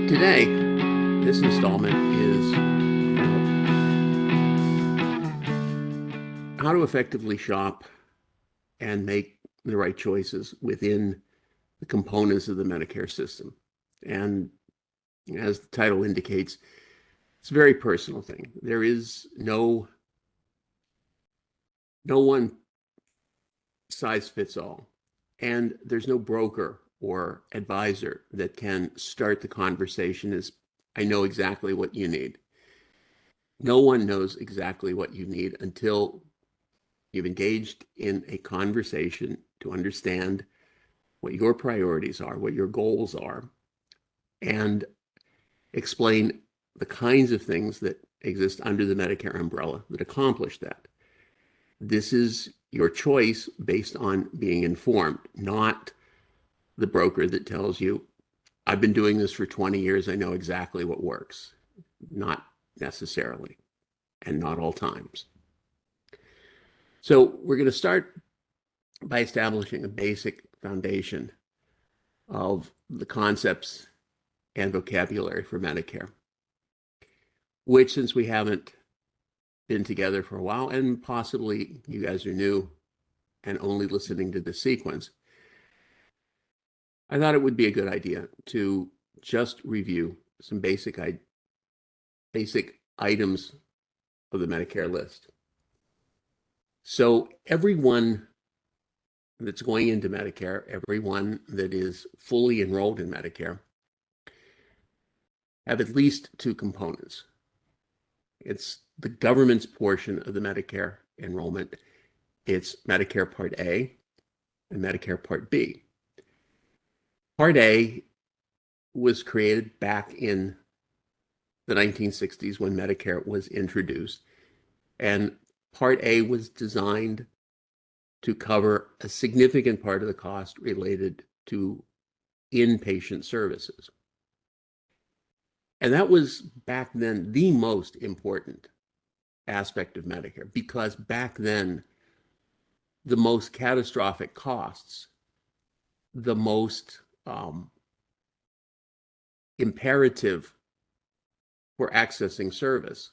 Today, this installment is how to effectively shop and make the right choices within the components of the Medicare system. And as the title indicates, it's a very personal thing. There is no one size fits all. And there's no broker or advisor that can start the conversation as, I know exactly what you need. No one knows exactly what you need until you've engaged in a conversation to understand what your priorities are, what your goals are, and explain the kinds of things that exist under the Medicare umbrella that accomplish that. This is your choice based on being informed, not the broker that tells you, I've been doing this for 20 years, I know exactly what works. Not necessarily, and not all times. So we're going to start by establishing a basic foundation of the concepts and vocabulary for Medicare, which, since we haven't been together for a while, and possibly you guys are new and only listening to this sequence, I thought it would be a good idea to just review some basic items of the Medicare list. So everyone that's going into Medicare, everyone that is fully enrolled in Medicare, have at least two components. It's the government's portion of the Medicare enrollment. It's Medicare Part A and Medicare Part B. Part A was created back in the 1960s when Medicare was introduced, and Part A was designed to cover a significant part of the cost related to inpatient services. And that was back then the most important aspect of Medicare, because back then the most catastrophic costs, the most imperative for accessing service,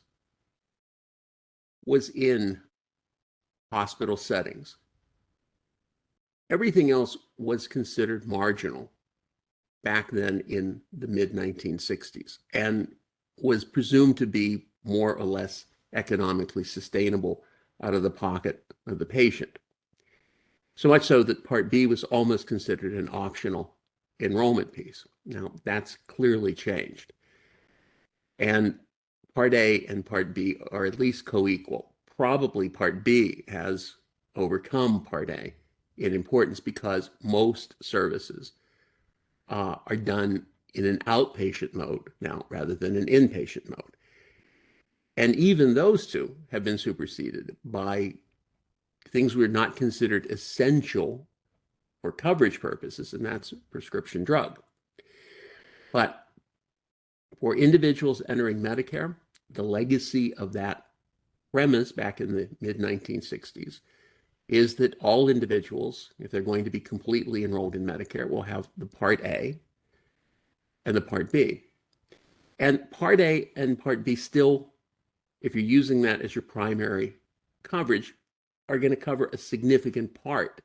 was in hospital settings. Everything else was considered marginal back then in the mid-1960s and was presumed to be more or less economically sustainable out of the pocket of the patient. So much so that Part B was almost considered an optional enrollment piece. Now, that's clearly changed. And Part A and Part B are at least co-equal. Probably Part B has overcome Part A in importance because most services are done in an outpatient mode now rather than an inpatient mode. And even those two have been superseded by things were not considered essential for coverage purposes, and that's prescription drug. But for individuals entering Medicare, the legacy of that premise back in the mid-1960s is that all individuals, if they're going to be completely enrolled in Medicare, will have the Part A and the Part B. And Part A and Part B still, if you're using that as your primary coverage, are going to cover a significant part,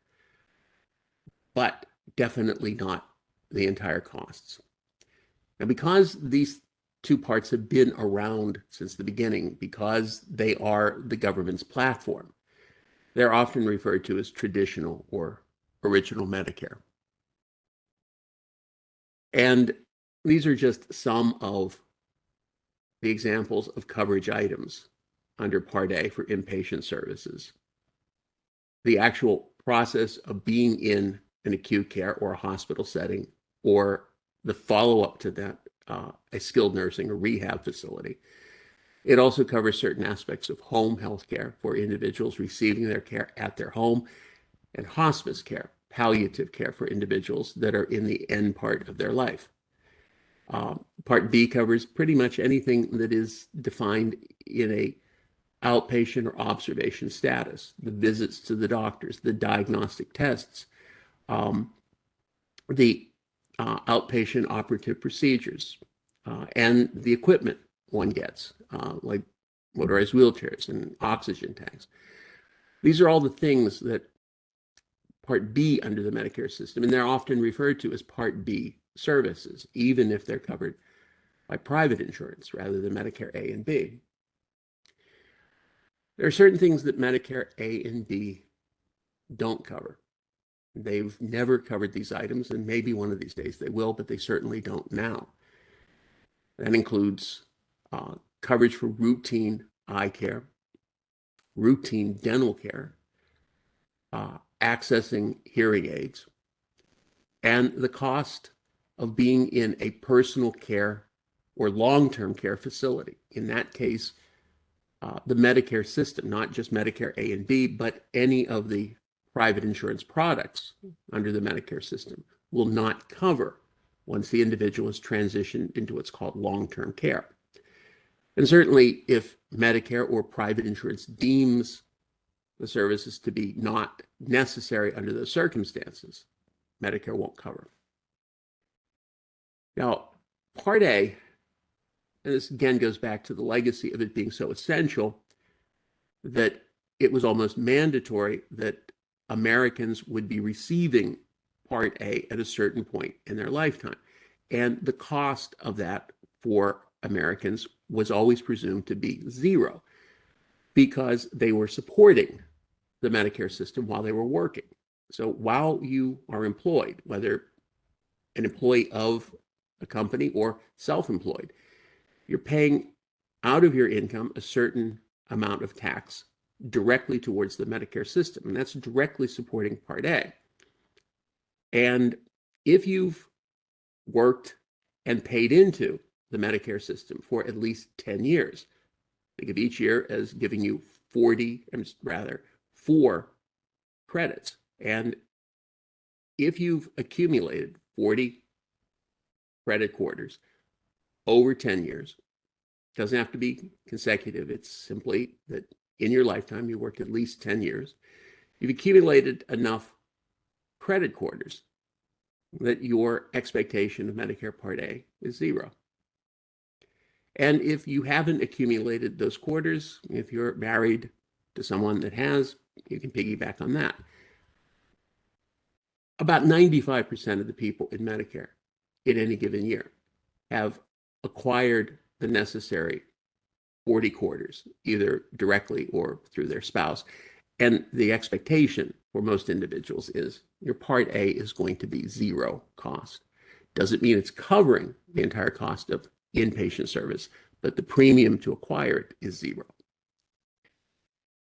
but definitely not the entire costs. Now, because these two parts have been around since the beginning, because they are the government's platform, they're often referred to as traditional or original Medicare. And these are just some of the examples of coverage items under Part A for inpatient services. The actual process of being in an acute care or a hospital setting, or the follow-up to that, a skilled nursing or rehab facility. It also covers certain aspects of home health care for individuals receiving their care at their home, and hospice care, palliative care for individuals that are in the end part of their life. Part B covers pretty much anything that is defined in a outpatient or observation status, the visits to the doctors, the diagnostic tests, the outpatient operative procedures, and the equipment one gets, like motorized wheelchairs and oxygen tanks. These are all the things that Part B under the Medicare system, and they're often referred to as Part B services, even if they're covered by private insurance rather than Medicare A and B. There are certain things that Medicare A and B don't cover. They've never covered these items, and maybe one of these days they will, but they certainly don't now. That includes coverage for routine eye care, routine dental care, accessing hearing aids, and the cost of being in a personal care or long-term care facility. In that case, the Medicare system, not just Medicare A and B, but any of the private insurance products under the Medicare system will not cover once the individual is transitioned into what's called long-term care. And certainly if Medicare or private insurance deems the services to be not necessary under those circumstances, Medicare won't cover. Now, Part A, and this again goes back to the legacy of it being so essential that it was almost mandatory that Americans would be receiving Part A at a certain point in their lifetime. And the cost of that for Americans was always presumed to be zero because they were supporting the Medicare system while they were working. So while you are employed, whether an employee of a company or self-employed, you're paying out of your income a certain amount of tax directly towards the Medicare system, and that's directly supporting Part A. And if you've worked and paid into the Medicare system for at least 10 years, think of each year as giving you 4 credits. And if you've accumulated 40 credit quarters over 10 years, it doesn't have to be consecutive. It's simply that in your lifetime, you worked at least 10 years. You've accumulated enough credit quarters that your expectation of Medicare Part A is zero. And if you haven't accumulated those quarters, if you're married to someone that has, you can piggyback on that. About 95% of the people in Medicare in any given year have acquired the necessary 40 quarters, either directly or through their spouse. And the expectation for most individuals is your Part A is going to be zero cost. Doesn't mean it's covering the entire cost of inpatient service, but the premium to acquire it is zero.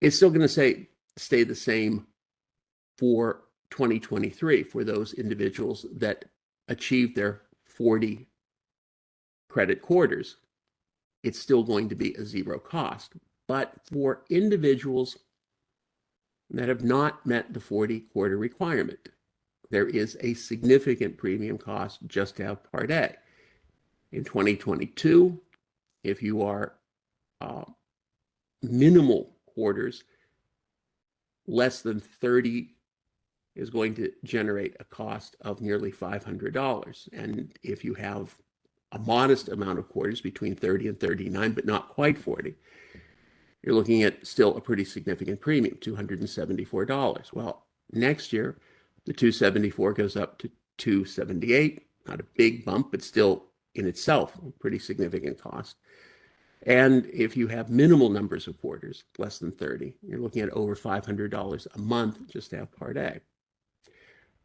It's still going to stay the same for 2023 for those individuals that achieve their 40 credit quarters. It's still going to be a zero cost. But for individuals that have not met the 40 quarter requirement, there is a significant premium cost just to have Part A. In 2022, if you are minimal quarters, less than 30 is going to generate a cost of nearly $500. And if you have a modest amount of quarters between 30 and 39, but not quite 40, you're looking at still a pretty significant premium, $274. Well, next year, the $274 goes up to $278, not a big bump, but still in itself a pretty significant cost. And if you have minimal numbers of quarters, less than 30, you're looking at over $500 a month just to have Part A.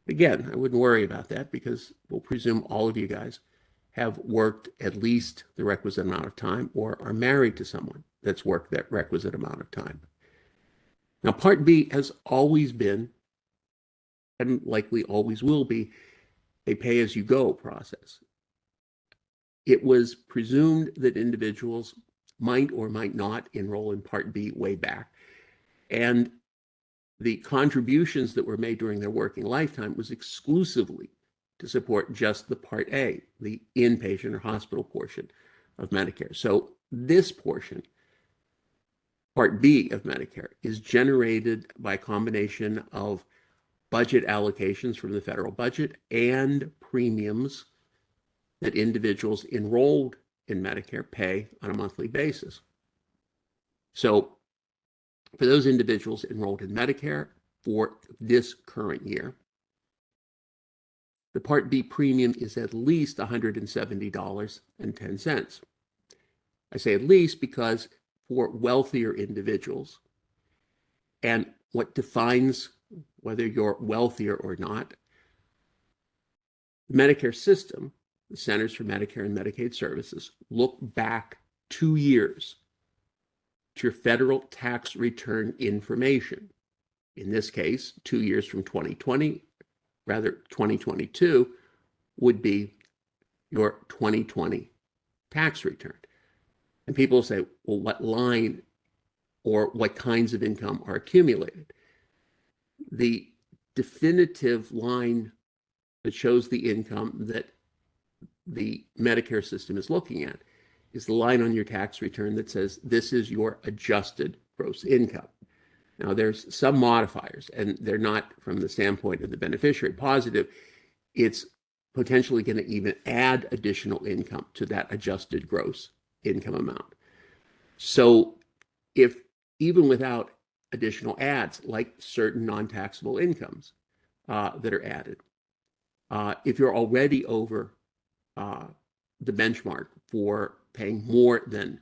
Again, I wouldn't worry about that because we'll presume all of you guys have worked at least the requisite amount of time or are married to someone that's worked that requisite amount of time. Now, Part B has always been, and likely always will be, a pay-as-you-go process. It was presumed that individuals might or might not enroll in Part B way back, and the contributions that were made during their working lifetime was exclusively to support just the Part A, the inpatient or hospital portion of Medicare. So this portion, Part B of Medicare, is generated by a combination of budget allocations from the federal budget and premiums that individuals enrolled in Medicare pay on a monthly basis. So for those individuals enrolled in Medicare for this current year, the Part B premium is at least $170.10. I say at least because for wealthier individuals, and what defines whether you're wealthier or not, the Medicare system, the Centers for Medicare and Medicaid Services, look back 2 years to your federal tax return information. In this case, 2 years from 2020, rather 2022, would be your 2020 tax return. And people say, well, what line or what kinds of income are accumulated? The definitive line that shows the income that the Medicare system is looking at is the line on your tax return that says this is your adjusted gross income. Now, there's some modifiers, and they're not, from the standpoint of the beneficiary, positive. It's potentially going to even add additional income to that adjusted gross income amount. So if even without additional adds, like certain non-taxable incomes that are added, if you're already over the benchmark for paying more than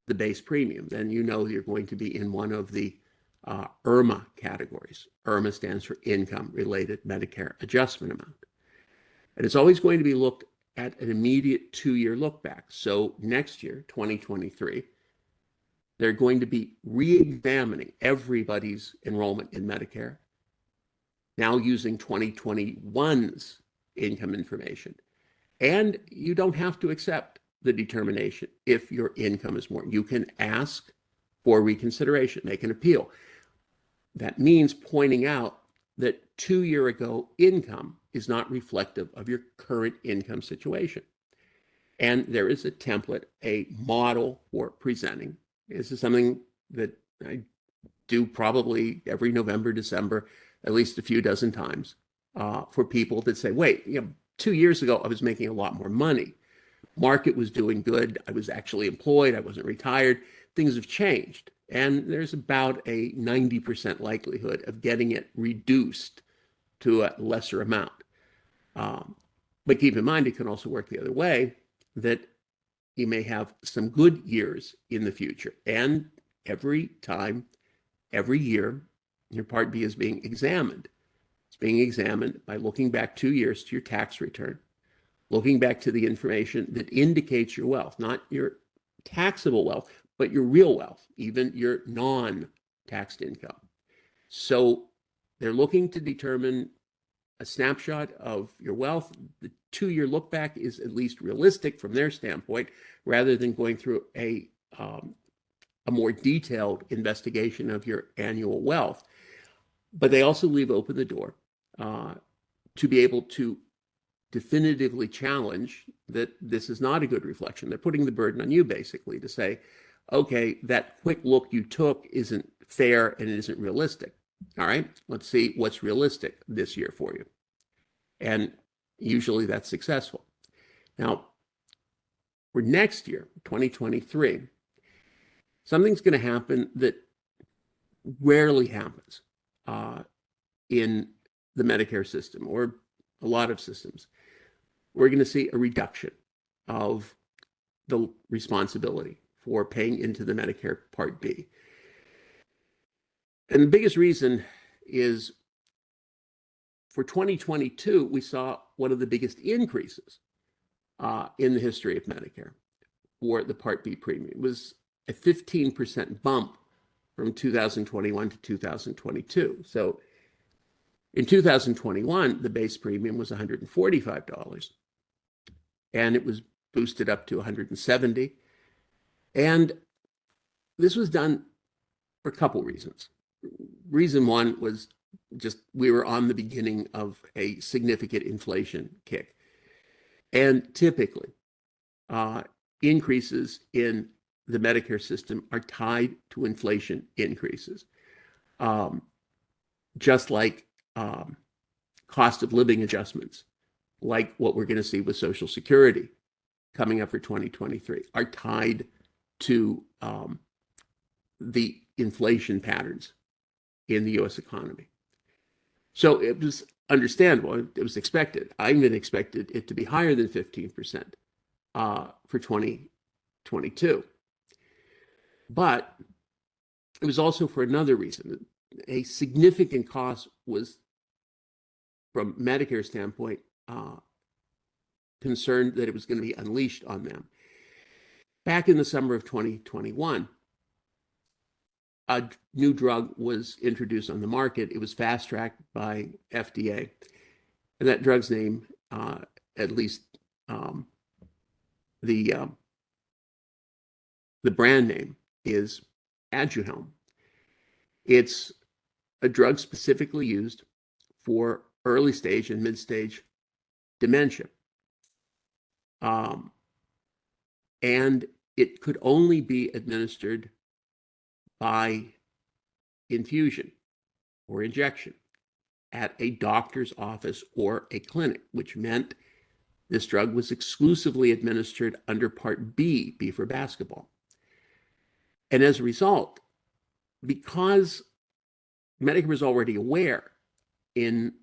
the base premium, then you know you're going to be in one of the IRMA categories. IRMA stands for Income Related Medicare Adjustment Amount. And it's always going to be looked at an immediate 2-year look back. So next year, 2023, they're going to be re-examining everybody's enrollment in Medicare, now using 2021's income information. And you don't have to accept the determination if your income is more. You can ask for reconsideration, make an appeal. That means pointing out that 2 years ago income is not reflective of your current income situation. And there is a template, a model for presenting. This is something that I do probably every November, December, at least a few dozen times for people that say, wait, 2 years ago, I was making a lot more money. Market was doing good. I was actually employed. I wasn't retired. Things have changed. And there's about a 90% likelihood of getting it reduced to a lesser amount. But keep in mind, it can also work the other way, that you may have some good years in the future. And every time, every year, your Part B is being examined. It's being examined by looking back 2 years to your tax return, looking back to the information that indicates your wealth, not your taxable wealth, but your real wealth, even your non-taxed income. So they're looking to determine a snapshot of your wealth. The 2-year look back is at least realistic from their standpoint, rather than going through a more detailed investigation of your annual wealth. But they also leave open the door to be able to definitively challenge that this is not a good reflection. They're putting the burden on you, basically, to say, okay, that quick look you took isn't fair and it isn't realistic. All right, let's see what's realistic this year for you. And usually that's successful. Now, for next year, 2023, something's going to happen that rarely happens in the Medicare system, or a lot of systems. We're going to see a reduction of the responsibility for paying into the Medicare Part B. And the biggest reason is for 2022, we saw one of the biggest increases in the history of Medicare for the Part B premium. It was a 15% bump from 2021 to 2022. So in 2021, the base premium was $145, and it was boosted up to $170. And this was done for a couple reasons. Reason one was just we were on the beginning of a significant inflation kick. And typically, increases in the Medicare system are tied to inflation increases. Just like cost of living adjustments like what we're going to see with Social Security coming up for 2023, are tied to the inflation patterns in the U.S. economy. So it was understandable. It was expected. I even expected it to be higher than 15% for 2022. But it was also for another reason. A significant cost was, from Medicare's standpoint, concerned that it was going to be unleashed on them. Back in the summer of 2021, a new drug was introduced on the market. It was fast-tracked by FDA. And that drug's name, at least the brand name, is Aduhelm. It's a drug specifically used for early stage and mid-stage dementia. And it could only be administered by infusion or injection at a doctor's office or a clinic, which meant this drug was exclusively administered under Part B, B for basketball. And as a result, because Medicare was already aware in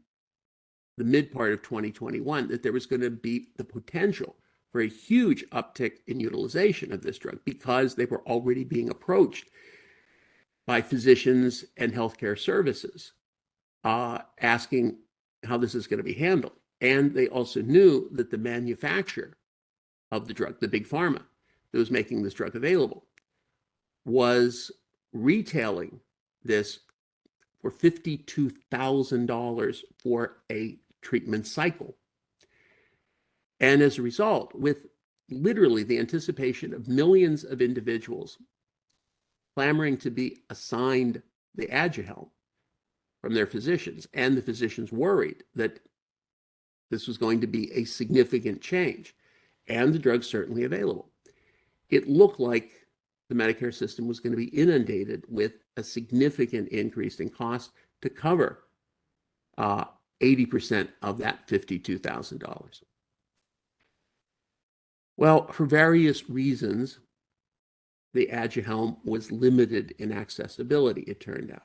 the mid part of 2021 that there was going to be the potential for a huge uptick in utilization of this drug, because they were already being approached by physicians and healthcare services asking how this is going to be handled. And they also knew that the manufacturer of the drug, the big pharma that was making this drug available, was retailing this for $52,000 for a treatment cycle. And as a result, with literally the anticipation of millions of individuals clamoring to be assigned the Aduhelm from their physicians, and the physicians worried that this was going to be a significant change, and the drug's certainly available, it looked like the Medicare system was going to be inundated with a significant increase in cost to cover 80% of that $52,000. Well, for various reasons, the Aduhelm was limited in accessibility, it turned out.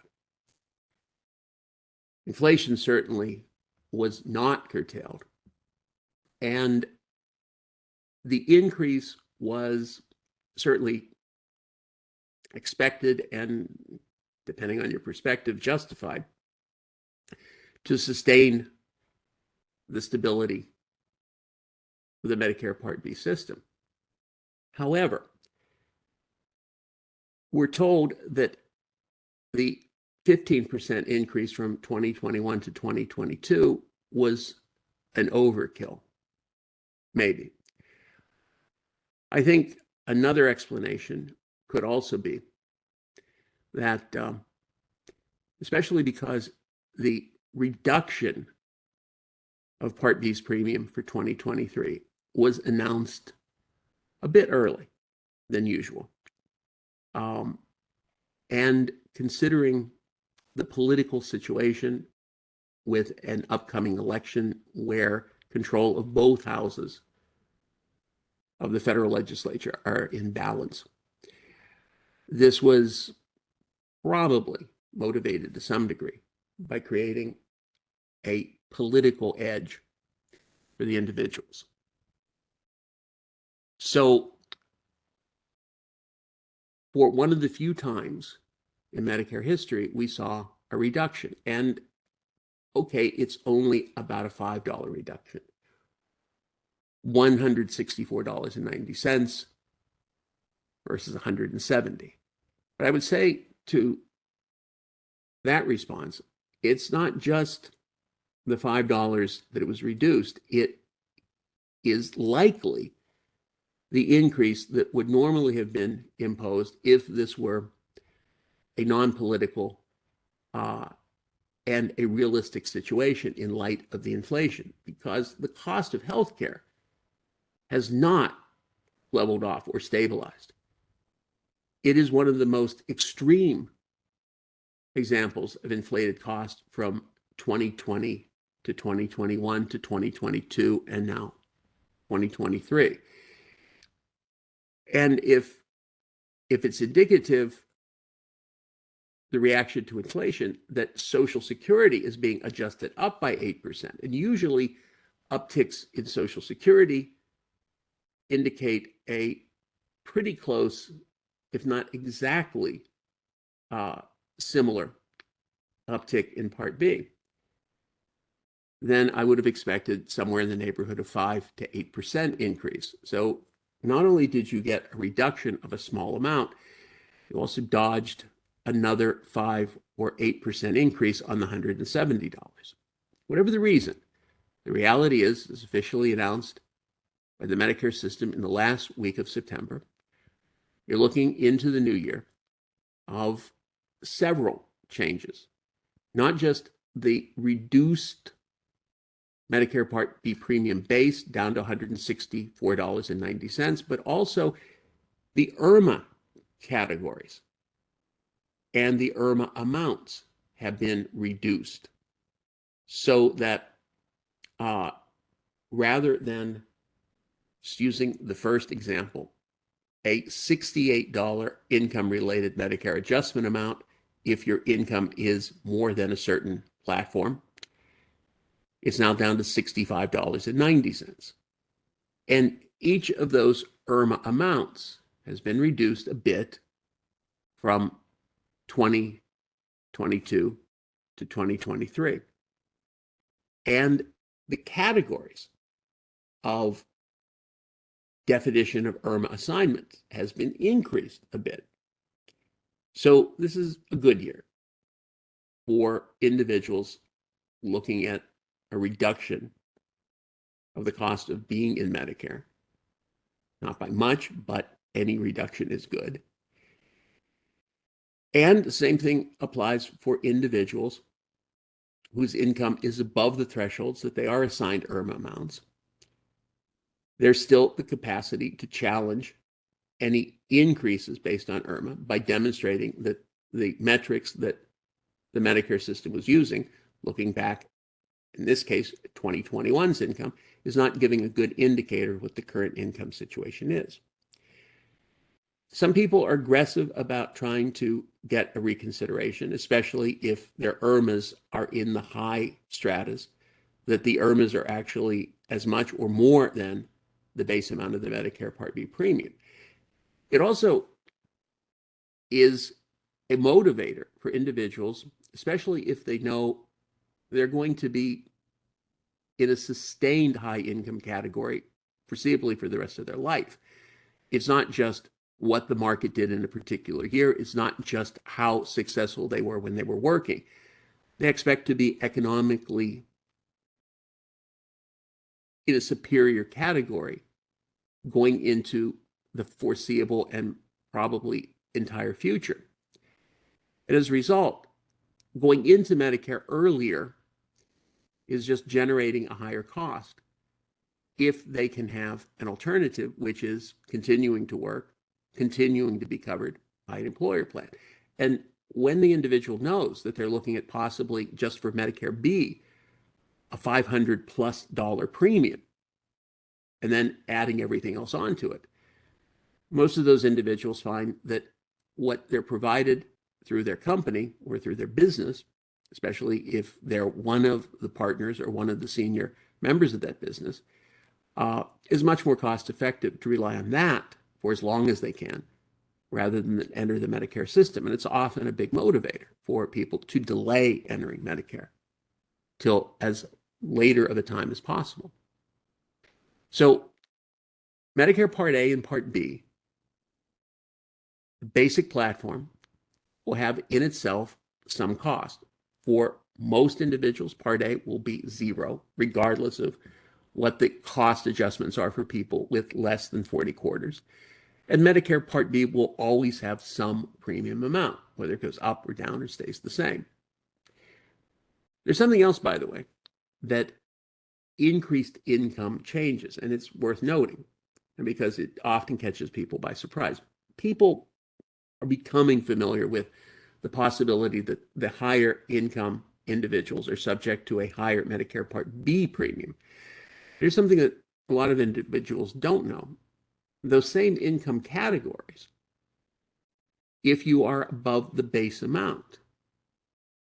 Inflation certainly was not curtailed, and the increase was certainly expected and, depending on your perspective, justified to sustain the stability of the Medicare Part B system. However, we're told that the 15% increase from 2021 to 2022 was an overkill, maybe. I think another explanation could also be that, especially because the reduction of Part B's premium for 2023 was announced a bit early than usual. And considering the political situation with an upcoming election where control of both houses of the federal legislature are in balance, this was probably motivated to some degree by creating a political edge for the individuals. So, for one of the few times in Medicare history, we saw a reduction. And okay, it's only about a $5 reduction, $164.90 versus $170. But I would say to that response, it's not just the $5 that it was reduced. It is likely the increase that would normally have been imposed if this were a non-political and a realistic situation in light of the inflation, because the cost of healthcare has not leveled off or stabilized. It is one of the most extreme examples of inflated cost from 2020 to 2021 to 2022 and now 2023. And if it's indicative, the reaction to inflation, that Social Security is being adjusted up by 8%. And usually upticks in Social Security indicate a pretty close, if not exactly similar uptick in Part B. Then I would have expected somewhere in the neighborhood of 5 to 8% increase. So not only did you get a reduction of a small amount, you also dodged another 5 or 8% increase on the $170. Whatever the reason, the reality is, as officially announced by the Medicare system in the last week of September, you're looking into the new year of several changes, not just the reduced Medicare Part B premium base down to $164.90, but also the IRMA categories and the IRMA amounts have been reduced so that rather than, just using the first example, a $68 income-related Medicare adjustment amount if your income is more than a certain platform, it's now down to $65.90. And each of those IRMA amounts has been reduced a bit from 2022 to 2023. And the categories of definition of IRMA assignments has been increased a bit. So this is a good year for individuals looking at a reduction of the cost of being in Medicare. Not by much, but any reduction is good. And the same thing applies for individuals whose income is above the thresholds that they are assigned IRMA amounts. There's still the capacity to challenge any increases based on IRMA by demonstrating that the metrics that the Medicare system was using, looking back, in this case, 2021's income, is not giving a good indicator of what the current income situation is. Some people are aggressive about trying to get a reconsideration, especially if their IRMAs are in the high stratas, that the IRMAs are actually as much or more than the base amount of the Medicare Part B premium. It also is a motivator for individuals, especially if they know they're going to be in a sustained high income category foreseeably for the rest of their life. It's not just what the market did in a particular year. It's not just how successful they were when they were working. They expect to be economically in a superior category going into the foreseeable and probably entire future. And as a result, going into Medicare earlier is just generating a higher cost if they can have an alternative, which is continuing to work, continuing to be covered by an employer plan. And when the individual knows that they're looking at possibly just for Medicare B, a $500+ premium, and then adding everything else onto it, most of those individuals find that what they're provided through their company or through their business, especially if they're one of the partners or one of the senior members of that business, is much more cost effective to rely on that for as long as they can, rather than enter the Medicare system. And it's often a big motivator for people to delay entering Medicare till as later of a time as possible. So Medicare Part A and Part B, the basic platform, will have in itself some cost. For most individuals, Part A will be zero, regardless of what the cost adjustments are for people with less than 40 quarters. And Medicare Part B will always have some premium amount, whether it goes up or down or stays the same. There's something else, by the way, that increased income changes, and it's worth noting, because it often catches people by surprise. People are becoming familiar with the possibility that the higher income individuals are subject to a higher Medicare Part B premium. There's something that a lot of individuals don't know. Those same income categories, if you are above the base amount,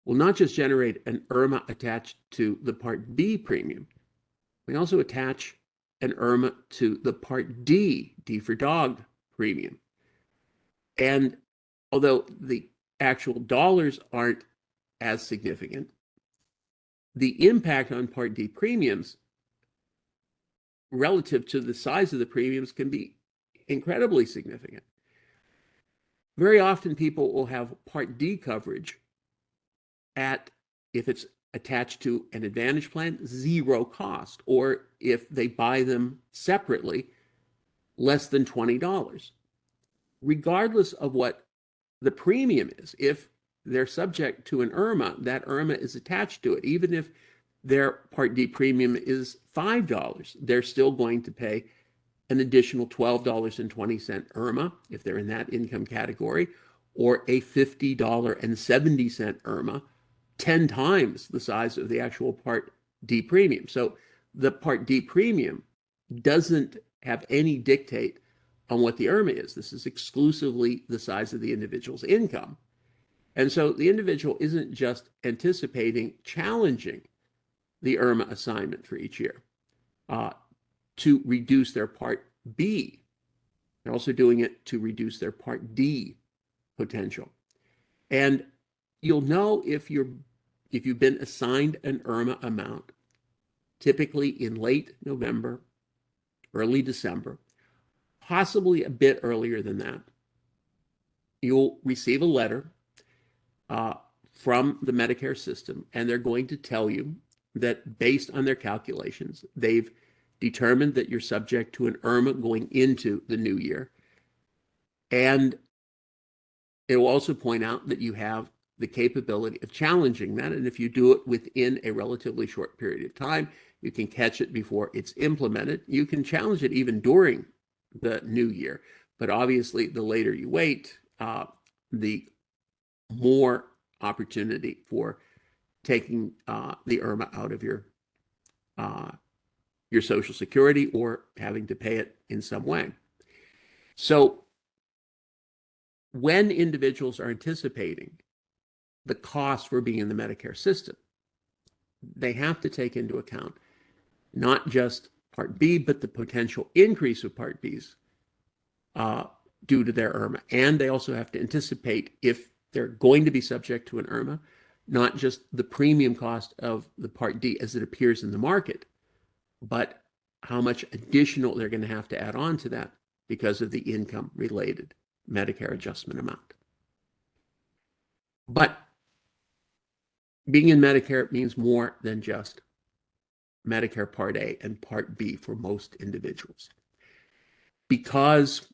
will not just generate an IRMA attached to the Part B premium, we also attach an IRMA to the Part D, D for dog premium. And although the actual dollars aren't as significant, the impact on Part D premiums relative to the size of the premiums can be incredibly significant. Very often people will have Part D coverage at, if it's attached to an Advantage plan, zero cost, or if they buy them separately, less than $20. Regardless of what the premium is, if they're subject to an IRMA, that IRMA is attached to it. Even if their Part D premium is $5, they're still going to pay an additional $12.20 IRMA if they're in that income category, or a $50.70 IRMA, 10 times the size of the actual Part D premium. So the Part D premium doesn't have any dictate on what the IRMA is. This is exclusively the size of the individual's income. And so the individual isn't just anticipating challenging the IRMA assignment for each year to reduce their Part B. They're also doing it to reduce their Part D potential. And you'll know if you've been assigned an IRMA amount, typically in late November, early December, possibly a bit earlier than that. You'll receive a letter from the Medicare system, and they're going to tell you that based on their calculations, they've determined that you're subject to an IRMA going into the new year. And it will also point out that you have the capability of challenging that. And if you do it within a relatively short period of time, you can catch it before it's implemented. You can challenge it even during the new year. But obviously, the later you wait, the more opportunity for taking the IRMA out of your Social Security or having to pay it in some way. So when individuals are anticipating the cost for being in the Medicare system, they have to take into account not just Part B, but the potential increase of Part Bs due to their IRMA. And they also have to anticipate, if they're going to be subject to an IRMA, not just the premium cost of the Part D as it appears in the market, but how much additional they're going to have to add on to that because of the income-related Medicare adjustment amount. But being in Medicare means more than just Medicare Part A and Part B for most individuals. Because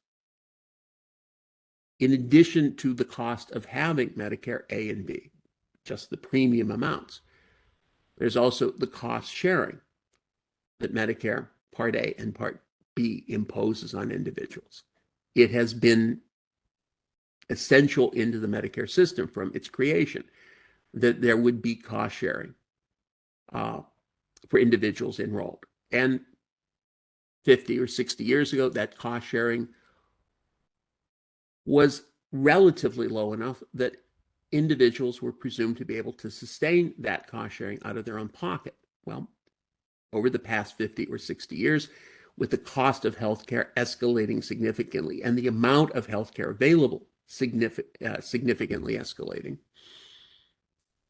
in addition to the cost of having Medicare A and B, just the premium amounts, there's also the cost sharing that Medicare Part A and Part B imposes on individuals. It has been essential into the Medicare system from its creation that there would be cost sharing for individuals enrolled. And 50 or 60 years ago, that cost sharing was relatively low enough that individuals were presumed to be able to sustain that cost sharing out of their own pocket. Well, over the past 50 or 60 years, with the cost of healthcare escalating significantly and the amount of healthcare available significantly escalating,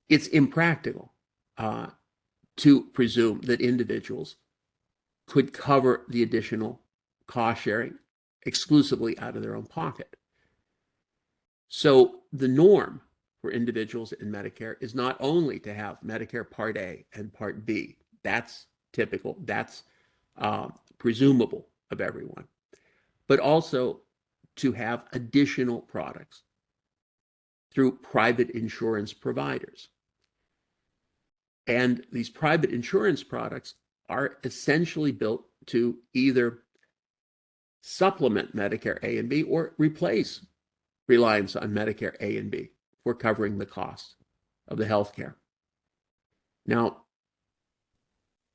it's impractical to presume that individuals could cover the additional cost sharing exclusively out of their own pocket. So the norm for individuals in Medicare is not only to have Medicare Part A and Part B. That's typical, that's presumable of everyone, but also to have additional products through private insurance providers. And these private insurance products are essentially built to either supplement Medicare A and B or replace reliance on Medicare A and B for covering the cost of the health care. Now,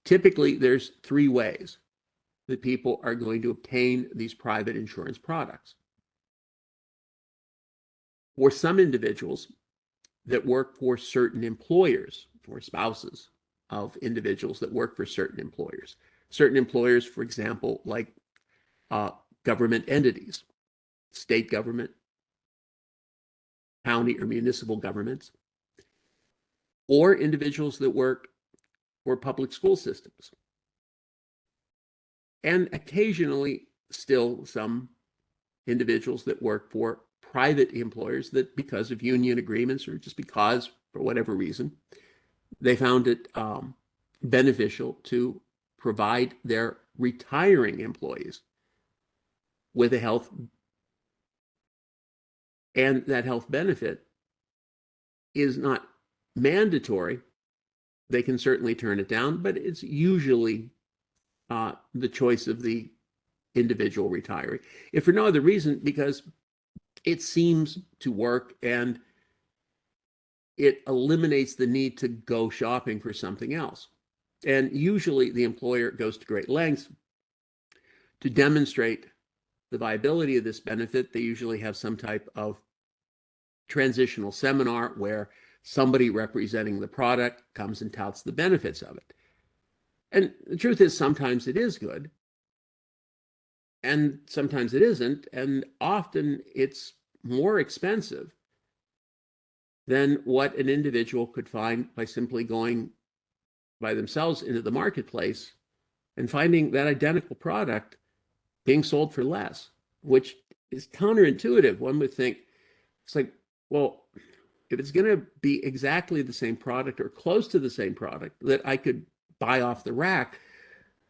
typically there's three ways that people are going to obtain these private insurance products. For some individuals that work for certain employers, or spouses of individuals that work for certain employers, for example, like government entities, state government, county or municipal governments, or individuals that work for public school systems. And occasionally still some individuals that work for private employers that, because of union agreements or just because, for whatever reason, they found it beneficial to provide their retiring employees with a health, and that health benefit is not mandatory. They can certainly turn it down, but it's usually the choice of the individual retiree. If for no other reason, because it seems to work and it eliminates the need to go shopping for something else. And usually the employer goes to great lengths to demonstrate the viability of this benefit. They usually have some type of transitional seminar where somebody representing the product comes and touts the benefits of it. And the truth is, sometimes it is good, and sometimes it isn't, and often it's more expensive than what an individual could find by simply going by themselves into the marketplace and finding that identical product being sold for less, which is counterintuitive. One would think, it's like, well, if it's going to be exactly the same product or close to the same product that I could buy off the rack,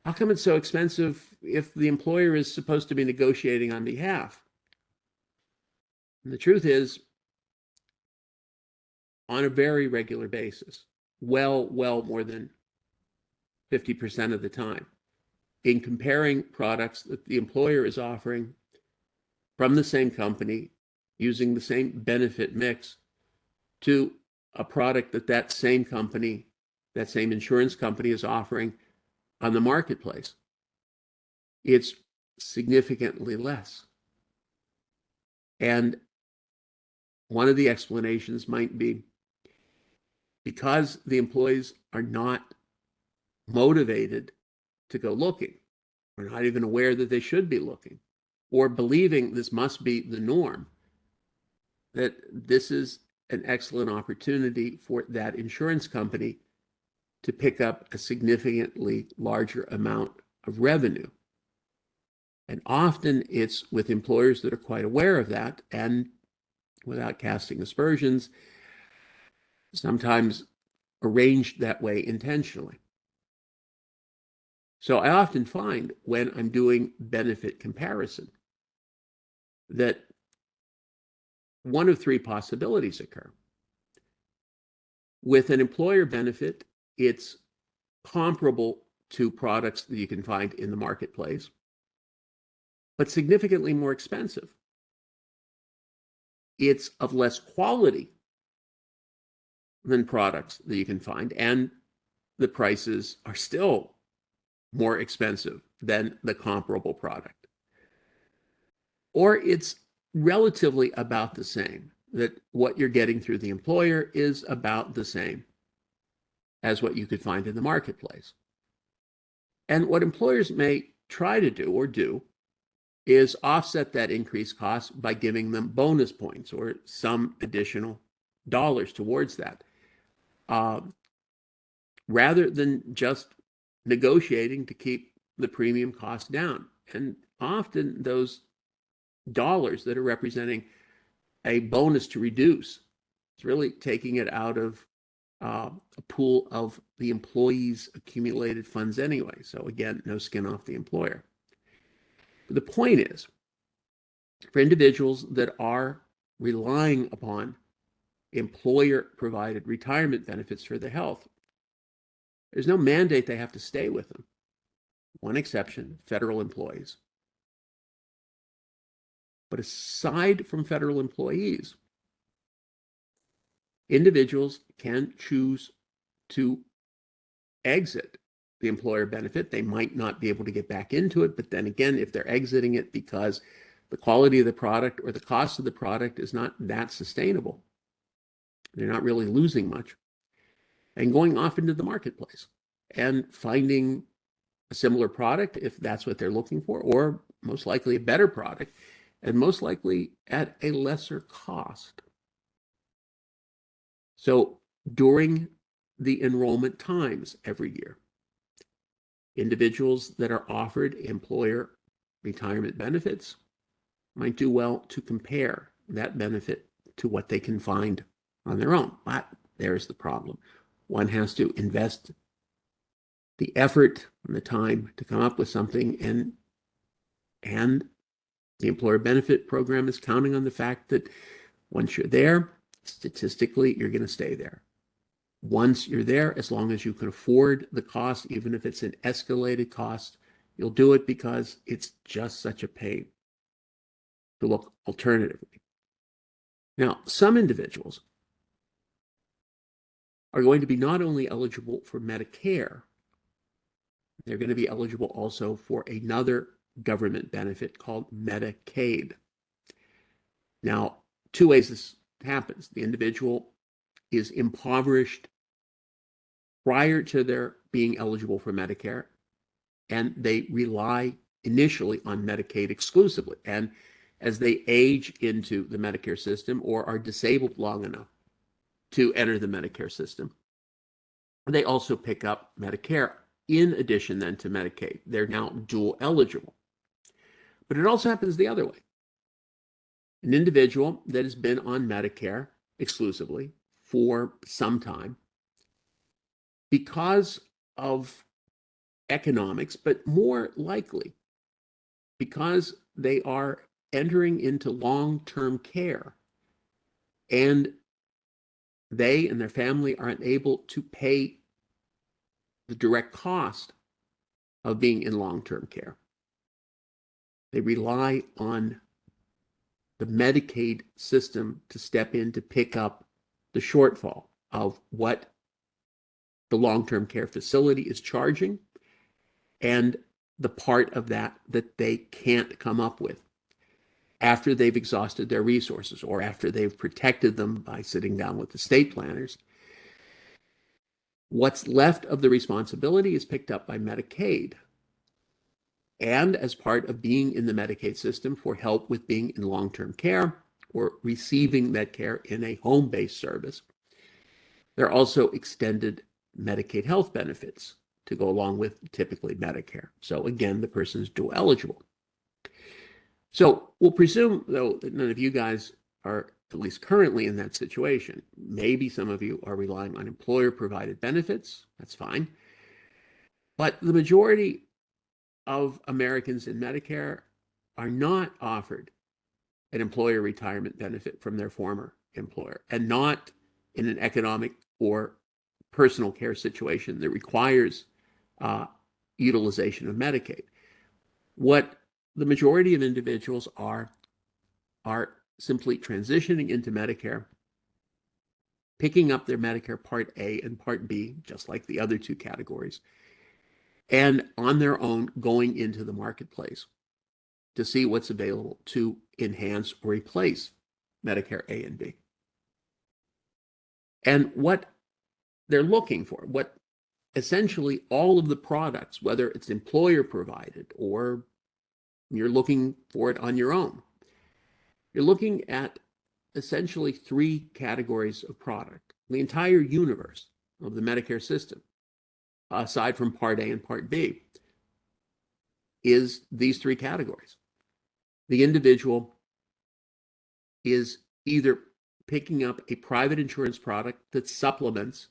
how come it's so expensive if the employer is supposed to be negotiating on behalf? And the truth is, on a very regular basis, well more than 50% of the time, in comparing products that the employer is offering from the same company using the same benefit mix to a product that same company, that same insurance company is offering on the marketplace, it's significantly less. And one of the explanations might be because the employees are not motivated to go looking, or not even aware that they should be looking, or believing this must be the norm, that this is an excellent opportunity for that insurance company to pick up a significantly larger amount of revenue. And often it's with employers that are quite aware of that, and without casting aspersions, sometimes arranged that way intentionally. So I often find when I'm doing benefit comparison that one of three possibilities occur. With an employer benefit, it's comparable to products that you can find in the marketplace, but significantly more expensive. It's of less quality than products that you can find, and the prices are still more expensive than the comparable product. Or it's relatively about the same, that what you're getting through the employer is about the same as what you could find in the marketplace. And what employers may try to do or do is offset that increased cost by giving them bonus points or some additional dollars towards that, rather than just negotiating to keep the premium cost down. And often those dollars that are representing a bonus to reduce, it's really taking it out of a pool of the employee's accumulated funds anyway. So again, no skin off the employer. But the point is, for individuals that are relying upon employer-provided retirement benefits for their health, there's no mandate they have to stay with them. One exception, federal employees. But aside from federal employees, individuals can choose to exit the employer benefit, they might not be able to get back into it. But then again, if they're exiting it because the quality of the product or the cost of the product is not that sustainable, they're not really losing much, and going off into the marketplace and finding a similar product if that's what they're looking for, or most likely a better product, and most likely at a lesser cost. So during the enrollment times every year, individuals that are offered employer retirement benefits might do well to compare that benefit to what they can find on their own. But there's the problem. One has to invest the effort and the time to come up with something, and the employer benefit program is counting on the fact that once you're there, statistically, you're going to stay there. Once you're there, as long as you can afford the cost, even if it's an escalated cost, you'll do it because it's just such a pain to look alternatively. Now, some individuals are going to be not only eligible for Medicare, they're going to be eligible also for another government benefit called Medicaid. Now, two ways this happens. The individual is impoverished prior to their being eligible for Medicare, and they rely initially on Medicaid exclusively. And as they age into the Medicare system or are disabled long enough to enter the Medicare system, they also pick up Medicare in addition then to Medicaid. They're now dual eligible. But it also happens the other way. An individual that has been on Medicare exclusively for some time, because of economics, but more likely because they are entering into long-term care and they and their family aren't able to pay the direct cost of being in long-term care. They rely on the Medicaid system to step in to pick up the shortfall of what the long-term care facility is charging and the part of that that they can't come up with after they've exhausted their resources or after they've protected them by sitting down with the state planners. What's left of the responsibility is picked up by Medicaid. And as part of being in the Medicaid system for help with being in long-term care or receiving that care in a home-based service, there are also extended Medicaid health benefits to go along with typically Medicare. So again, the person is dual eligible. So we'll presume, though, that none of you guys are at least currently in that situation. Maybe some of you are relying on employer-provided benefits. That's fine. But the majority of Americans in Medicare are not offered an employer retirement benefit from their former employer, and not in an economic or personal care situation that requires utilization of Medicaid. What the majority of individuals are simply transitioning into Medicare, picking up their Medicare Part A and Part B, just like the other two categories, and on their own going into the marketplace to see what's available to enhance or replace Medicare A and B. And what they're looking for, what essentially all of the products, whether it's employer provided or you're looking for it on your own, you're looking at essentially three categories of product. The entire universe of the Medicare system, aside from Part A and Part B, is these three categories. The individual is either picking up a private insurance product that supplements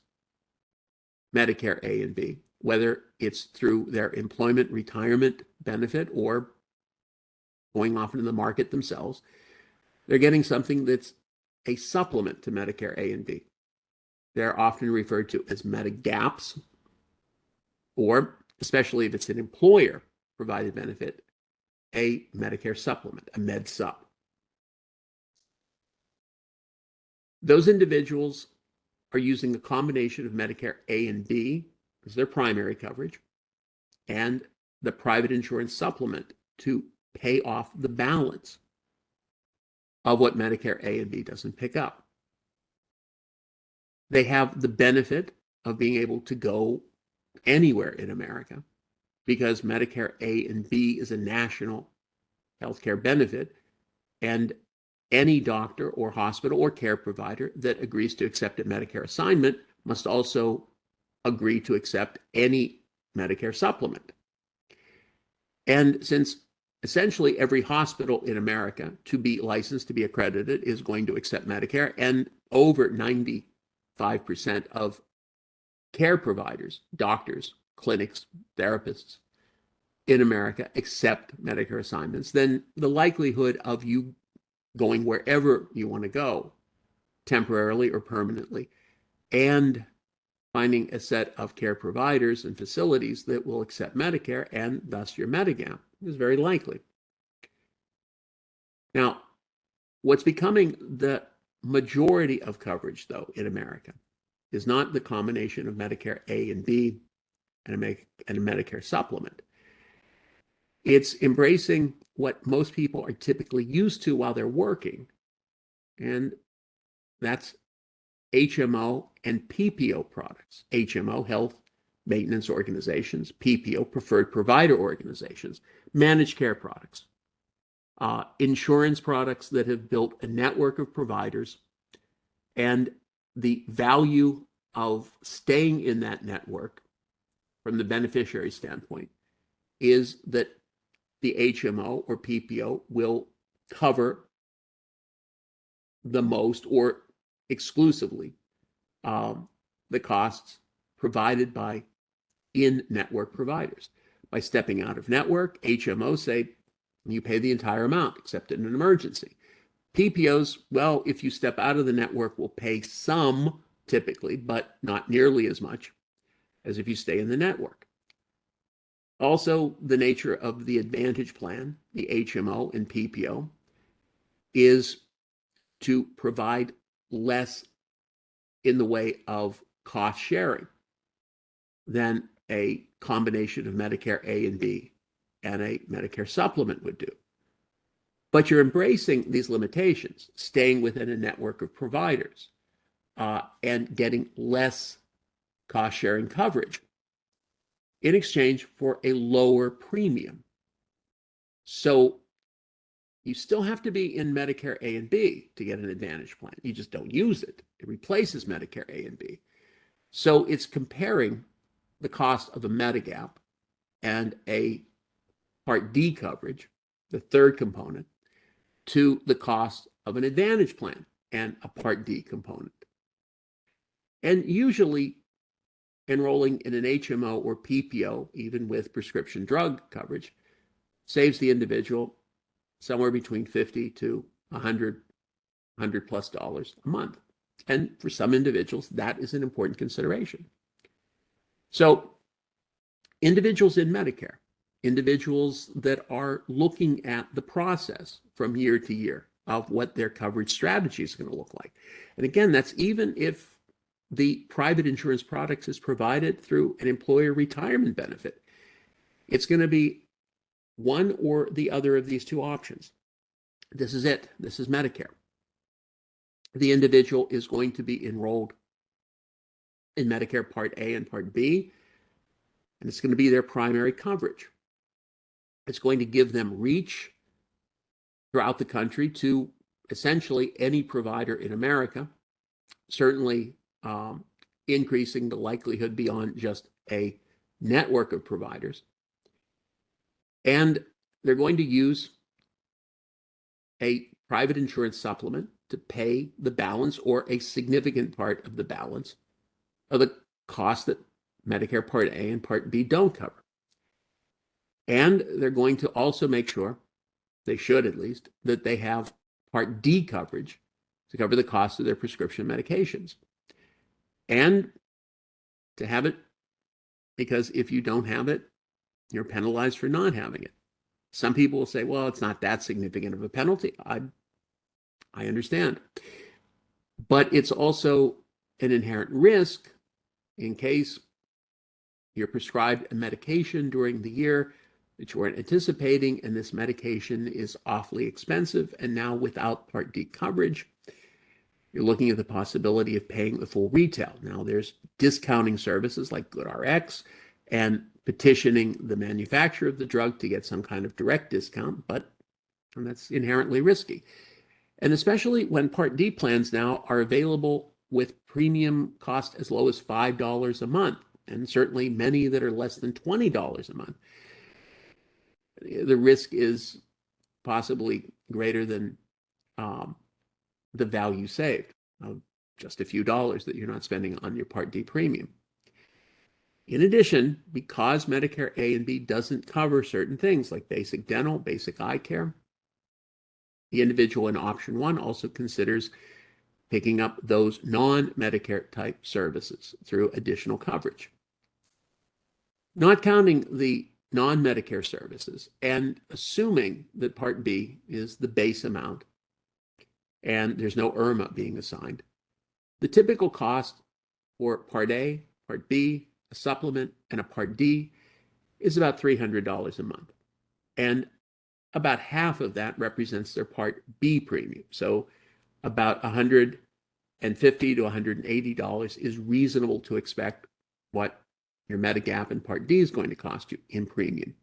Medicare A and B, whether it's through their employment retirement benefit or going off into the market themselves. They're getting something that's a supplement to Medicare A and B. They're often referred to as Medigaps, or especially if it's an employer provided benefit, a Medicare supplement, a Med Sup. Those individuals are using a combination of Medicare A and B as their primary coverage, and the private insurance supplement to pay off the balance of what Medicare A and B doesn't pick up. They have the benefit of being able to go anywhere in America because Medicare A and B is a national healthcare benefit, and any doctor or hospital or care provider that agrees to accept a Medicare assignment must also agree to accept any Medicare supplement. And since essentially every hospital in America to be licensed, to be accredited, is going to accept Medicare, and over 95% of care providers, doctors, clinics, therapists in America accept Medicare assignments, then the likelihood of you going wherever you want to go, temporarily or permanently, and finding a set of care providers and facilities that will accept Medicare and thus your Medigap is very likely. Now, what's becoming the majority of coverage, though, in America is not the combination of Medicare A and B and a Medicare supplement. It's embracing what most people are typically used to while they're working, and that's HMO and PPO products. HMO, health maintenance organizations; PPO, preferred provider organizations; managed care products, insurance products that have built a network of providers, and the value of staying in that network from the beneficiary standpoint is that the HMO or PPO will cover the most or exclusively the costs provided by in-network providers. By stepping out of network, HMOs say you pay the entire amount except in an emergency. PPOs, well, if you step out of the network, will pay some typically, but not nearly as much as if you stay in the network. Also, the nature of the Advantage plan, the HMO and PPO, is to provide less in the way of cost sharing than a combination of Medicare A and B and a Medicare supplement would do. But you're embracing these limitations, staying within a network of providers, and getting less cost sharing coverage in exchange for a lower premium. So you still have to be in Medicare A and B to get an Advantage plan. You just don't use it. It replaces Medicare A and B. So it's comparing the cost of a Medigap and a Part D coverage, the third component, to the cost of an Advantage plan and a Part D component. And usually enrolling in an HMO or PPO, even with prescription drug coverage, saves the individual somewhere between $50 to $100 plus a month. And for some individuals, that is an important consideration. So individuals in Medicare, individuals that are looking at the process from year to year of what their coverage strategy is going to look like. And again, that's even if the private insurance product is provided through an employer retirement benefit. It's going to be one or the other of these two options. This is it. This is Medicare. The individual is going to be enrolled in Medicare Part A and Part B, and it's going to be their primary coverage. It's going to give them reach throughout the country to essentially any provider in America, certainly increasing the likelihood beyond just a network of providers. And they're going to use a private insurance supplement to pay the balance or a significant part of the balance of the cost that Medicare Part A and Part B don't cover. And they're going to also make sure, they should at least, that they have Part D coverage to cover the cost of their prescription medications. And to have it, because if you don't have it, you're penalized for not having it. Some people will say, well, it's not that significant of a penalty. I understand. But it's also an inherent risk in case you're prescribed a medication during the year that you weren't anticipating, and this medication is awfully expensive, and now without Part D coverage, you're looking at the possibility of paying the full retail. Now, there's discounting services like GoodRx and petitioning the manufacturer of the drug to get some kind of direct discount, but that's inherently risky. And especially when Part D plans now are available with premium cost as low as $5 a month, and certainly many that are less than $20 a month. The risk is possibly greater than the value saved of just a few dollars that you're not spending on your Part D premium. In addition, because Medicare A and B doesn't cover certain things like basic dental, basic eye care, the individual in option 1 also considers picking up those non-Medicare type services through additional coverage. Not counting the non-Medicare services and assuming that Part B is the base amount and there's no IRMA being assigned, the typical cost for Part A, Part B, a supplement, and a Part D is about $300 a month. And about half of that represents their Part B premium. So about $150 to $180 is reasonable to expect what your Medigap and Part D is going to cost you in premium.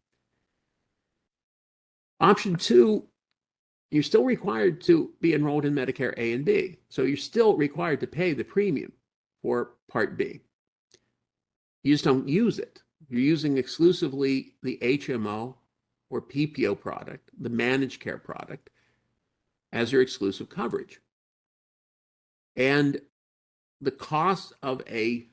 Option 2, you're still required to be enrolled in Medicare A and B. So you're still required to pay the premium for Part B. You just don't use it. You're using exclusively the HMO or PPO product, the managed care product, as your exclusive coverage. And the cost of a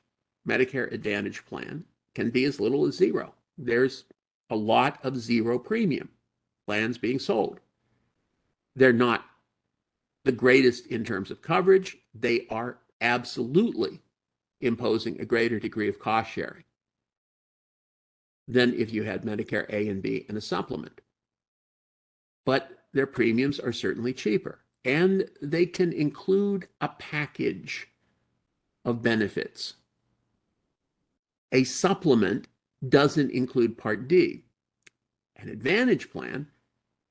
Medicare Advantage plan can be as little as zero. There's a lot of zero premium plans being sold. They're not the greatest in terms of coverage. They are absolutely imposing a greater degree of cost sharing than if you had Medicare A and B and a supplement. But their premiums are certainly cheaper, and they can include a package of benefits. A supplement doesn't include Part D. An Advantage plan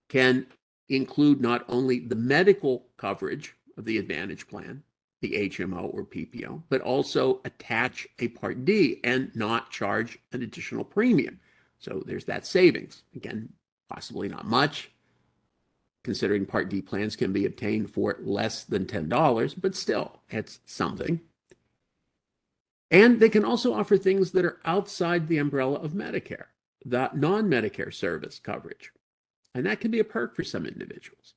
can include not only the medical coverage of the Advantage plan, the HMO or PPO, but also attach a Part D and not charge an additional premium. So there's that savings. Again, possibly not much, considering Part D plans can be obtained for less than $10, but still, it's something. And they can also offer things that are outside the umbrella of Medicare, the non-Medicare service coverage. And that can be a perk for some individuals.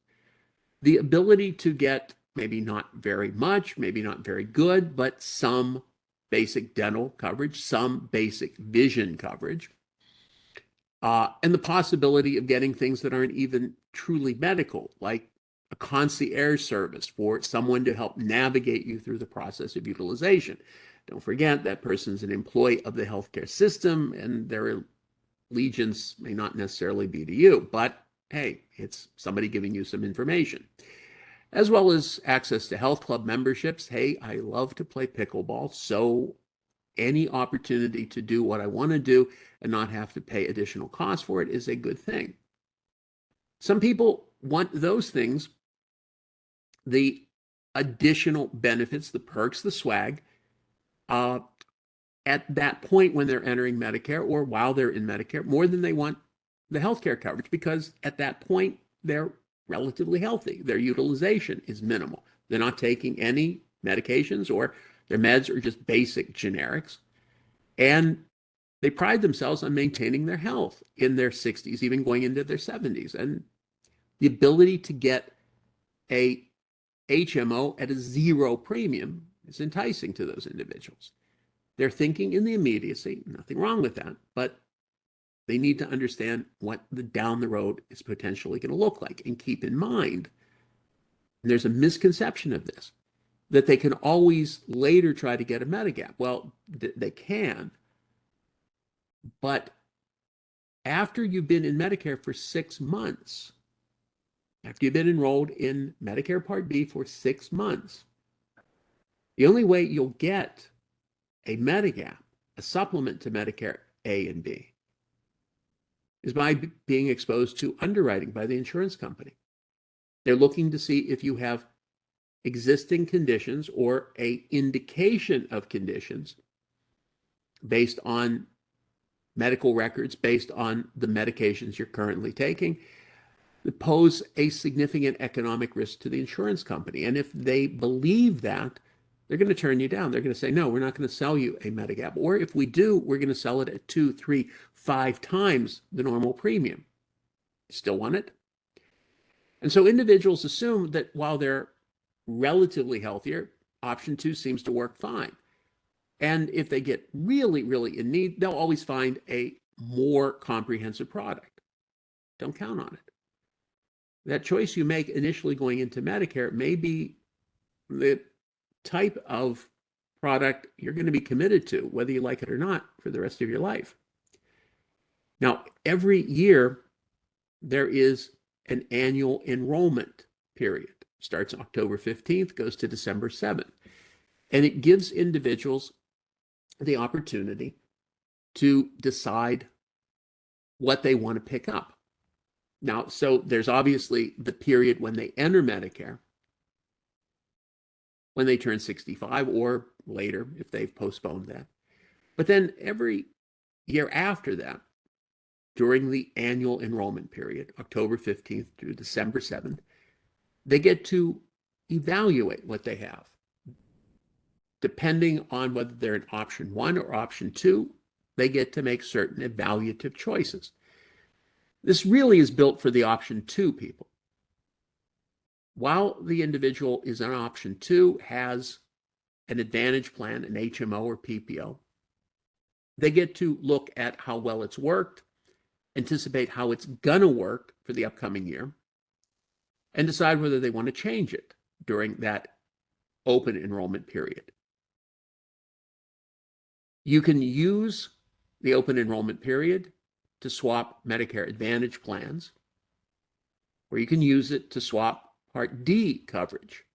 The ability to get maybe not very much, maybe not very good, but some basic dental coverage, some basic vision coverage, and the possibility of getting things that aren't even truly medical, like a concierge service for someone to help navigate you through the process of utilization. Don't forget that person's an employee of the healthcare system, and their allegiance may not necessarily be to you, but hey, it's somebody giving you some information. As well as access to health club memberships. Hey, I love to play pickleball, so any opportunity to do what I want to do and not have to pay additional costs for it is a good thing. Some people want those things, the additional benefits, the perks, the swag, at that point when they're entering Medicare or while they're in Medicare, more than they want the healthcare coverage, because at that point they're relatively healthy. Their utilization is minimal. They're not taking any medications, or their meds are just basic generics. And they pride themselves on maintaining their health in their 60s, even going into their 70s. And the ability to get a HMO at a zero premium is enticing to those individuals. They're thinking in the immediacy, nothing wrong with that, but they need to understand what the down the road is potentially going to look like. And keep in mind, there's a misconception of this, that they can always later try to get a Medigap. Well, they can, but after you've been in Medicare for 6 months, after you've been enrolled in Medicare Part B for 6 months, the only way you'll get a Medigap a supplement to Medicare A and B is by being exposed to underwriting by the insurance company. They're looking to see if you have existing conditions or a indication of conditions based on medical records, based on the medications you're currently taking, that pose a significant economic risk to the insurance company. And if they believe that, they're going to turn you down. They're going to say, no, we're not going to sell you a Medigap. Or if we do, we're going to sell it at 2, 3, 5 times the normal premium. Still want it? And so individuals assume that while they're relatively healthier, option 2 seems to work fine. And if they get really, really in need, they'll always find a more comprehensive product. Don't count on it. That choice you make initially going into Medicare may be the type of product you're going to be committed to, whether you like it or not, for the rest of your life. Now, every year, there is an annual enrollment period. Starts October 15th, goes to December 7th. And it gives individuals the opportunity to decide what they want to pick up. Now, so there's obviously the period when they enter Medicare, when they turn 65 or later if they've postponed that. But then every year after that, during the annual enrollment period, October 15th through December 7th, they get to evaluate what they have. Depending on whether they're in option 1 or option 2, they get to make certain evaluative choices. This really is built for the option 2 people. While the individual is on option 2, has an Advantage plan, an HMO or PPO, they get to look at how well it's worked, anticipate how it's gonna work for the upcoming year, and decide whether they want to change it during that open enrollment period. You can use the open enrollment period to swap Medicare Advantage plans, or you can use it to swap Part D coverage.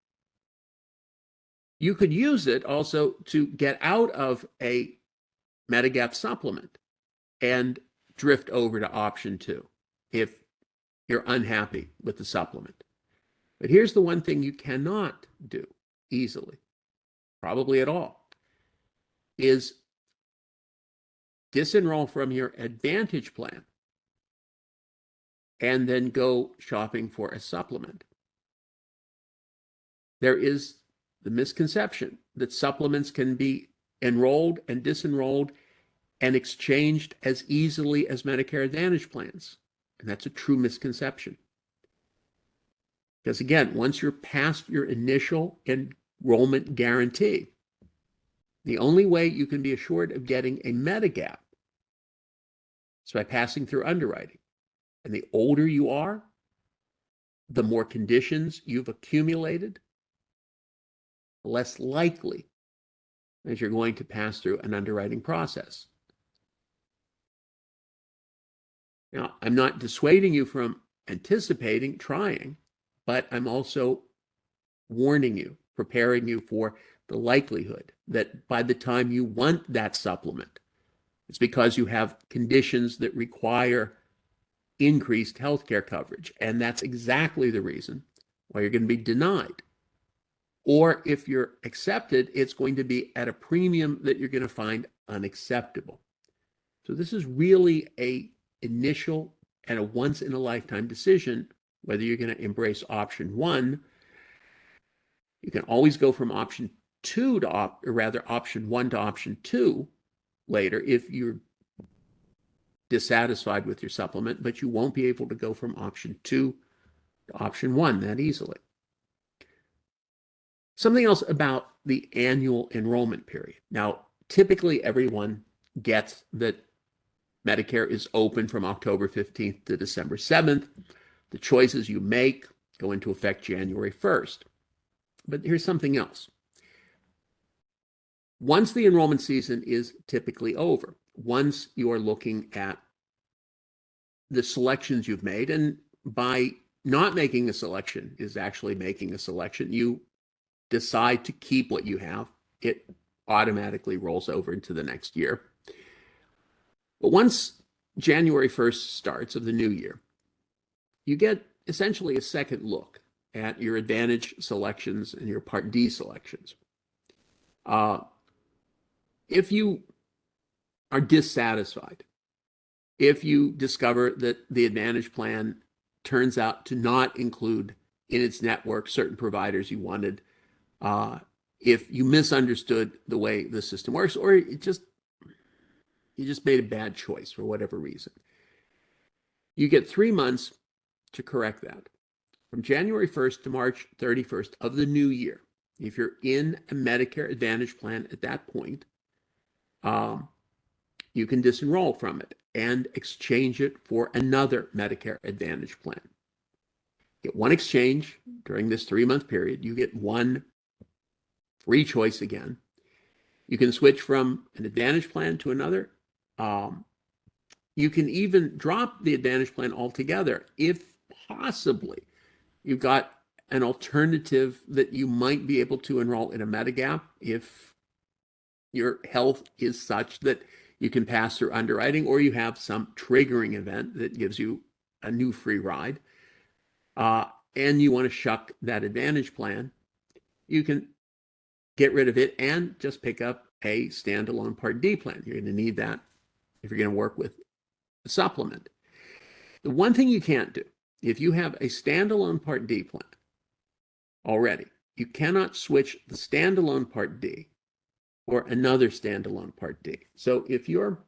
You could use it also to get out of a Medigap supplement and drift over to option 2 if you're unhappy with the supplement. But here's the one thing you cannot do easily, probably at all, is disenroll from your Advantage plan and then go shopping for a supplement. There is the misconception that supplements can be enrolled and disenrolled and exchanged as easily as Medicare Advantage plans. And that's a true misconception. Because again, once you're past your initial enrollment guarantee, the only way you can be assured of getting a Medigap is by passing through underwriting. And the older you are, the more conditions you've accumulated, the less likely that you're going to pass through an underwriting process. Now, I'm not dissuading you from anticipating, trying, but I'm also warning you, preparing you for the likelihood that by the time you want that supplement, it's because you have conditions that require increased healthcare coverage. And that's exactly the reason why you're going to be denied. Or if you're accepted, it's going to be at a premium that you're going to find unacceptable. So this is really an initial and a once-in-a-lifetime decision whether you're going to embrace option 1. You can always go from option 2 to option 1 to option 2 later if you're dissatisfied with your supplement, but you won't be able to go from option 2 to option 1 that easily. Something else about the annual enrollment period. Now, typically everyone gets that Medicare is open from October 15th to December 7th. The choices you make go into effect January 1st. But here's something else. Once the enrollment season is typically over, once you're looking at the selections you've made, and by not making a selection is actually making a selection, you decide to keep what you have. It automatically rolls over into the next year. But once January 1st starts of the new year, you get essentially a second look at your Advantage selections and your Part D selections. If you are dissatisfied, if you discover that the Advantage plan turns out to not include in its network certain providers you wanted, if you misunderstood the way the system works, or you just made a bad choice for whatever reason, you get 3 months to correct that. From January 1st to March 31st of the new year, if you're in a Medicare Advantage plan at that point, you can disenroll from it and exchange it for another Medicare Advantage plan. Get one exchange during this 3-month period. You get one free choice again. You can switch from an Advantage plan to another. You can even drop the Advantage plan altogether if possibly you've got an alternative that you might be able to enroll in a Medigap if your health is such that you can pass through underwriting, or you have some triggering event that gives you a new free ride, and you want to shuck that Advantage plan. You can get rid of it and just pick up a standalone Part D plan. You're going to need that if you're going to work with a supplement. The one thing you can't do, if you have a standalone Part D plan already, you cannot switch the standalone Part D or another standalone Part D. So if you're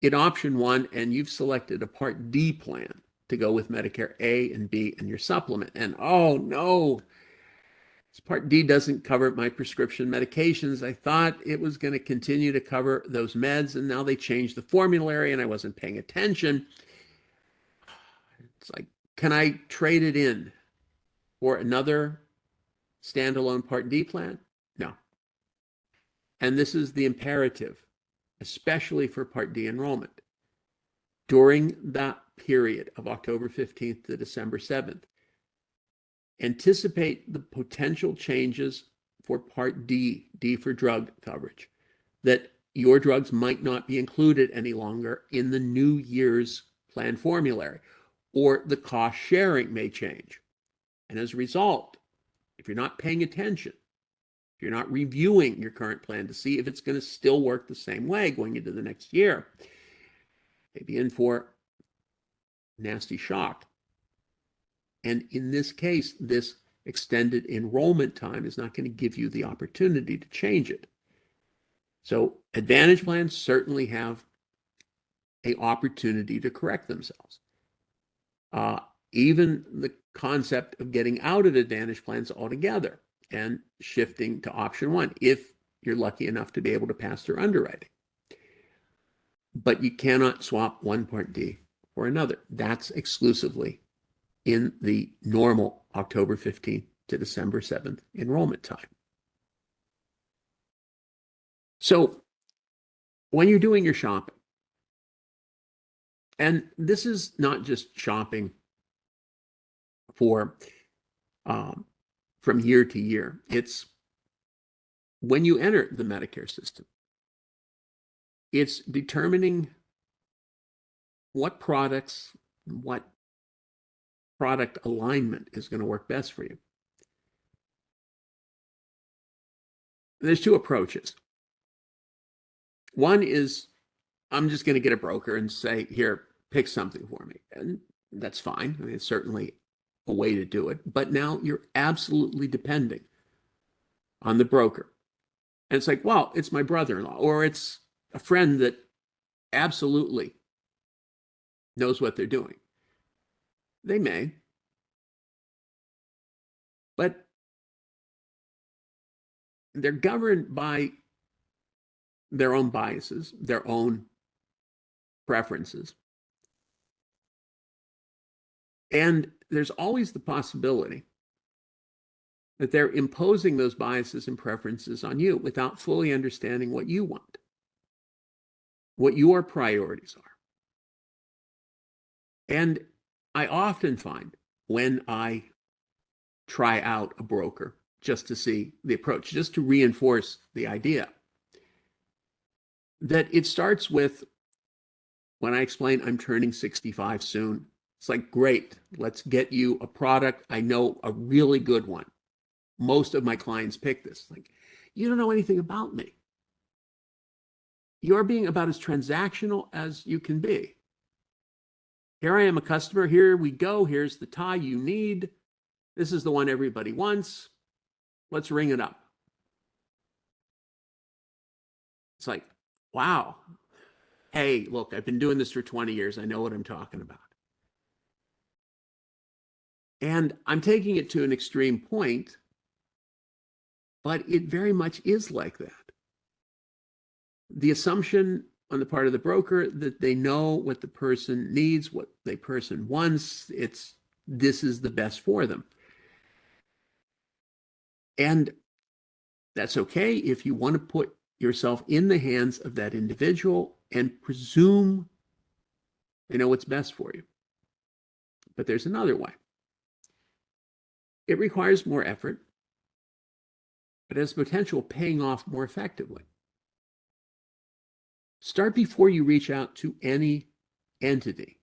in option 1 and you've selected a Part D plan to go with Medicare A and B and your supplement, and oh no, this Part D doesn't cover my prescription medications. I thought it was going to continue to cover those meds, and now they changed the formulary and I wasn't paying attention. It's like, can I trade it in for another standalone Part D plan? No. And this is the imperative, especially for Part D enrollment. During that period of October 15th to December 7th, anticipate the potential changes for Part D, D for drug coverage, that your drugs might not be included any longer in the new year's plan formulary, or the cost sharing may change. And as a result, if you're not paying attention, if you're not reviewing your current plan to see if it's going to still work the same way going into the next year, maybe in for nasty shock. And in this case, this extended enrollment time is not going to give you the opportunity to change it. So Advantage plans certainly have an opportunity to correct themselves. Even the concept of getting out of Advantage plans altogether and shifting to option 1, if you're lucky enough to be able to pass through underwriting. But you cannot swap one Part D for another. That's exclusively in the normal October 15th to December 7th enrollment time. So when you're doing your shopping, and this is not just shopping for from year to year, it's when you enter the Medicare system, it's determining what products, what product alignment is going to work best for you. There's 2 approaches. One is, I'm just going to get a broker and say, here, pick something for me. And that's fine. I mean, it's certainly a way to do it. But now you're absolutely depending on the broker. And it's like, well, it's my brother-in-law, or it's a friend that absolutely knows what they're doing. They may. But they're governed by their own biases, their own preferences. And there's always the possibility that they're imposing those biases and preferences on you without fully understanding what you want, what your priorities are. And I often find when I try out a broker just to see the approach, just to reinforce the idea that it starts with when I explain I'm turning 65 soon. It's like, great, let's get you a product. I know a really good one. Most of my clients pick this. Like, you don't know anything about me. You're being about as transactional as you can be. Here I am, a customer. Here we go. Here's the tie you need. This is the one everybody wants. Let's ring it up. It's like, wow. Hey, look, I've been doing this for 20 years. I know what I'm talking about. And I'm taking it to an extreme point, but it very much is like that. The assumption on the part of the broker that they know what the person needs, what the person wants, this is the best for them. And that's okay if you want to put yourself in the hands of that individual and presume they know what's best for you. But there's another way. It requires more effort, but has potential of paying off more effectively. Start before you reach out to any entity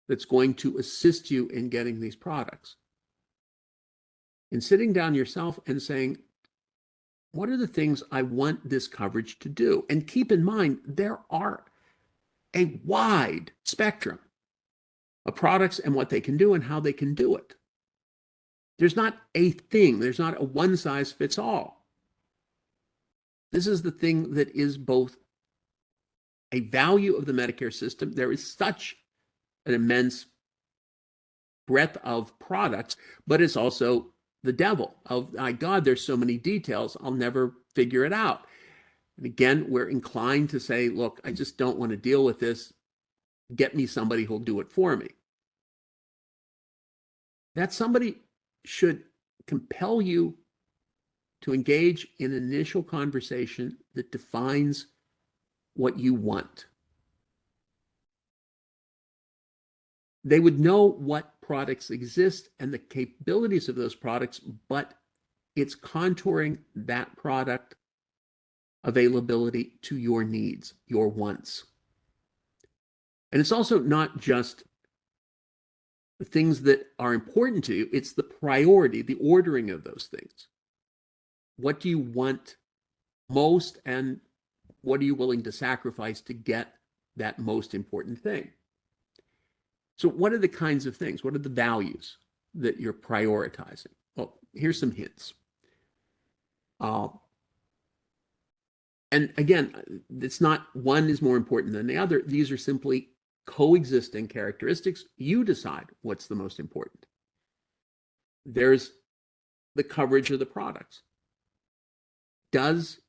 that's going to assist you in getting these products. And sitting down yourself and saying, what are the things I want this coverage to do? And keep in mind, there are a wide spectrum of products and what they can do and how they can do it. There's not a thing. There's not a one size fits all. This is the thing that is both a value of the Medicare system. There is such an immense breadth of products, but it's also the devil of, my God, there's so many details. I'll never figure it out. And again, we're inclined to say, look, I just don't want to deal with this. Get me somebody who'll do it for me. That somebody should compel you to engage in an initial conversation that defines what you want. They would know what products exist and the capabilities of those products, but it's contouring that product availability to your needs, your wants. And it's also not just the things that are important to you, it's the priority, the ordering of those things. What do you want most, and what are you willing to sacrifice to get that most important thing? So what are the kinds of things? What are the values that you're prioritizing? Well, here's some hints. And again, it's not one is more important than the other. These are simply coexisting characteristics. You decide what's the most important. There's the coverage of the products. Does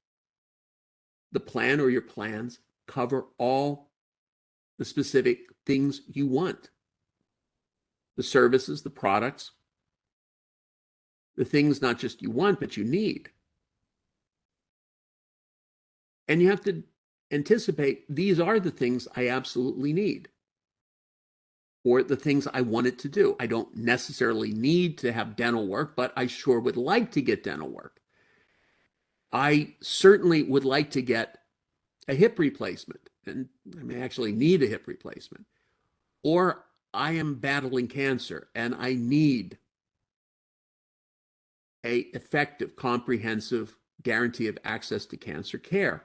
the plan or your plans cover all the specific things you want? The services, the products, the things not just you want, but you need. And you have to anticipate these are the things I absolutely need, or the things I want it to do. I don't necessarily need to have dental work, but I sure would like to get dental work. I certainly would like to get a hip replacement, and I may actually need a hip replacement. Or I am battling cancer and I need an effective, comprehensive guarantee of access to cancer care.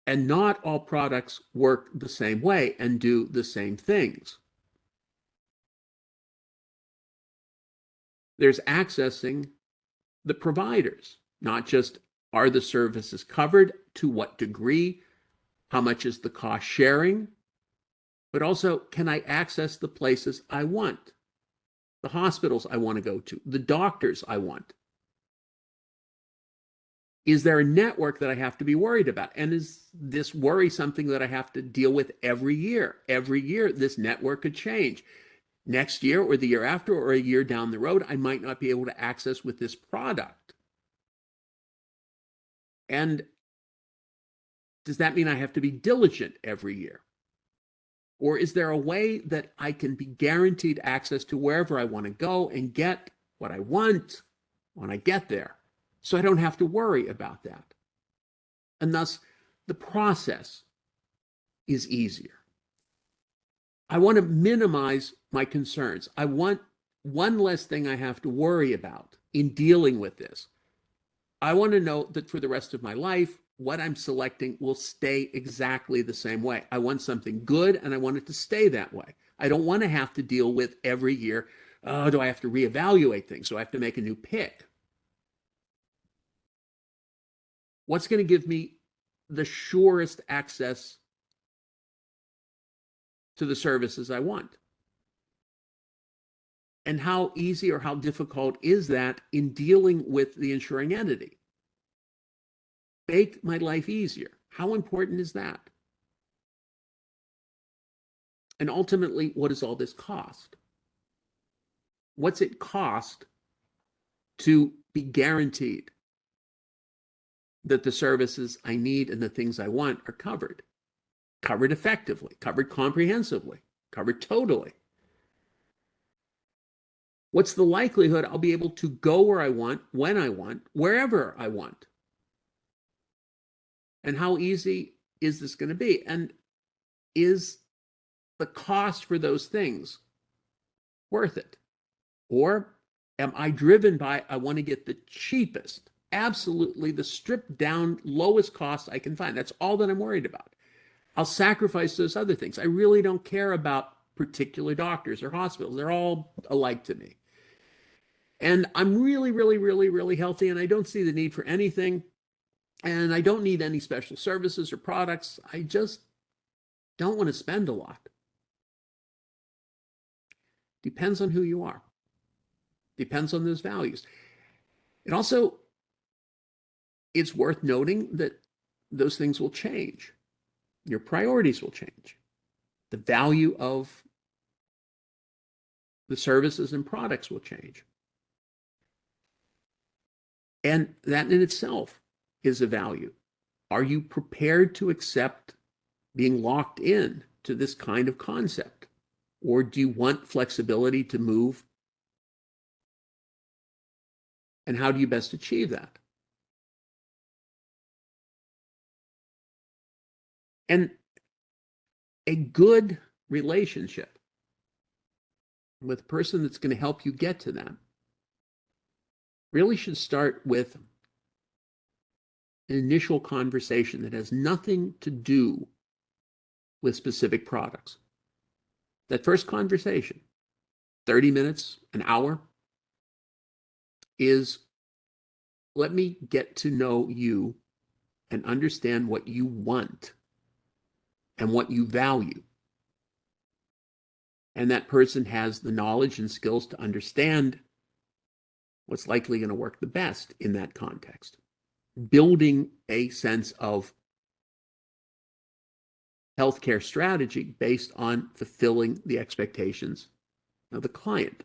And not all products work the same way and do the same things. There's accessing the providers, not just are the services covered, to what degree, how much is the cost sharing, but also can I access the places I want, the hospitals I want to go to, the doctors I want. Is there a network that I have to be worried about? And is this worry something that I have to deal with every year? Every year, this network could change. Next year or the year after or a year down the road, I might not be able to access with this product. And does that mean I have to be diligent every year? Or is there a way that I can be guaranteed access to wherever I want to go and get what I want when I get there, so I don't have to worry about that? And thus, the process is easier. I want to minimize my concerns. I want one less thing I have to worry about in dealing with this. I want to know that for the rest of my life, what I'm selecting will stay exactly the same way. I want something good, and I want it to stay that way. I don't want to have to deal with every year, oh, do I have to reevaluate things? Do I have to make a new pick? What's going to give me the surest access to the services I want? And how easy or how difficult is that in dealing with the insuring entity? Make my life easier. How important is that? And ultimately, what does all this cost? What's it cost to be guaranteed that the services I need and the things I want are covered? Covered effectively, covered comprehensively, covered totally. What's the likelihood I'll be able to go where I want, when I want, wherever I want? And how easy is this going to be? And is the cost for those things worth it? Or am I driven by, I want to get the cheapest, absolutely the stripped down, lowest cost I can find? That's all that I'm worried about. I'll sacrifice those other things. I really don't care about particular doctors or hospitals. They're all alike to me. And I'm really, really, really, really healthy, and I don't see the need for anything. And I don't need any special services or products. I just don't want to spend a lot. Depends on who you are. Depends on those values. It also, it's worth noting that those things will change. Your priorities will change. The value of the services and products will change. And that in itself is a value. Are you prepared to accept being locked in to this kind of concept? Or do you want flexibility to move? And how do you best achieve that? And a good relationship with a person that's going to help you get to that really should start with an initial conversation that has nothing to do with specific products. That first conversation, 30 minutes, an hour, is let me get to know you and understand what you want and what you value. And that person has the knowledge and skills to understand what's likely going to work the best in that context. Building a sense of healthcare strategy based on fulfilling the expectations of the client.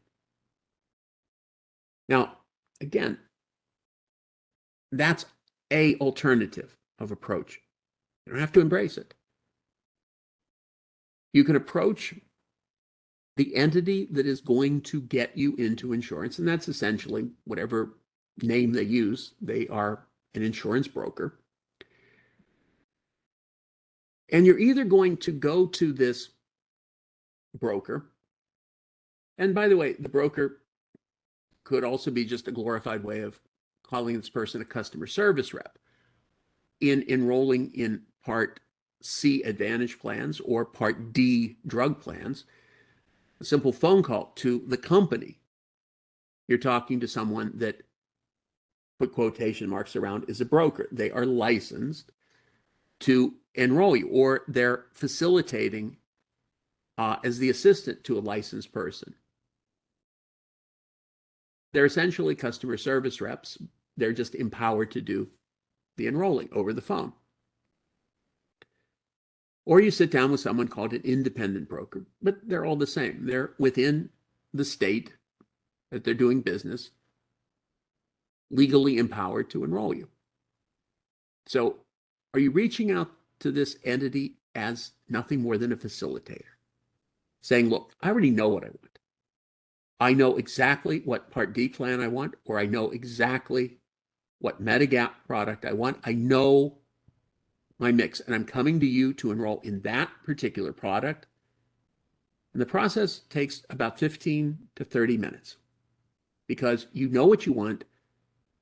Now, again, that's an alternative of approach. You don't have to embrace it. You can approach the entity that is going to get you into insurance, and that's essentially whatever name they use. They are an insurance broker. And you're either going to go to this broker, and by the way, the broker could also be just a glorified way of calling this person a customer service rep, in enrolling in Part C Advantage plans or Part D drug plans. A simple phone call to the company. You're talking to someone that, put quotation marks around, is a broker. They are licensed to enroll you, or they're facilitating as the assistant to a licensed person. They're essentially customer service reps. They're just empowered to do the enrolling over the phone. Or you sit down with someone called an independent broker, but they're all the same. They're within the state that they're doing business, legally empowered to enroll you. So are you reaching out to this entity as nothing more than a facilitator? saying, look, I already know what I want. I know exactly what Part D plan I want, or I know exactly what Medigap product I want. I know my mix, and I'm coming to you to enroll in that particular product. And the process takes about 15 to 30 minutes because you know what you want.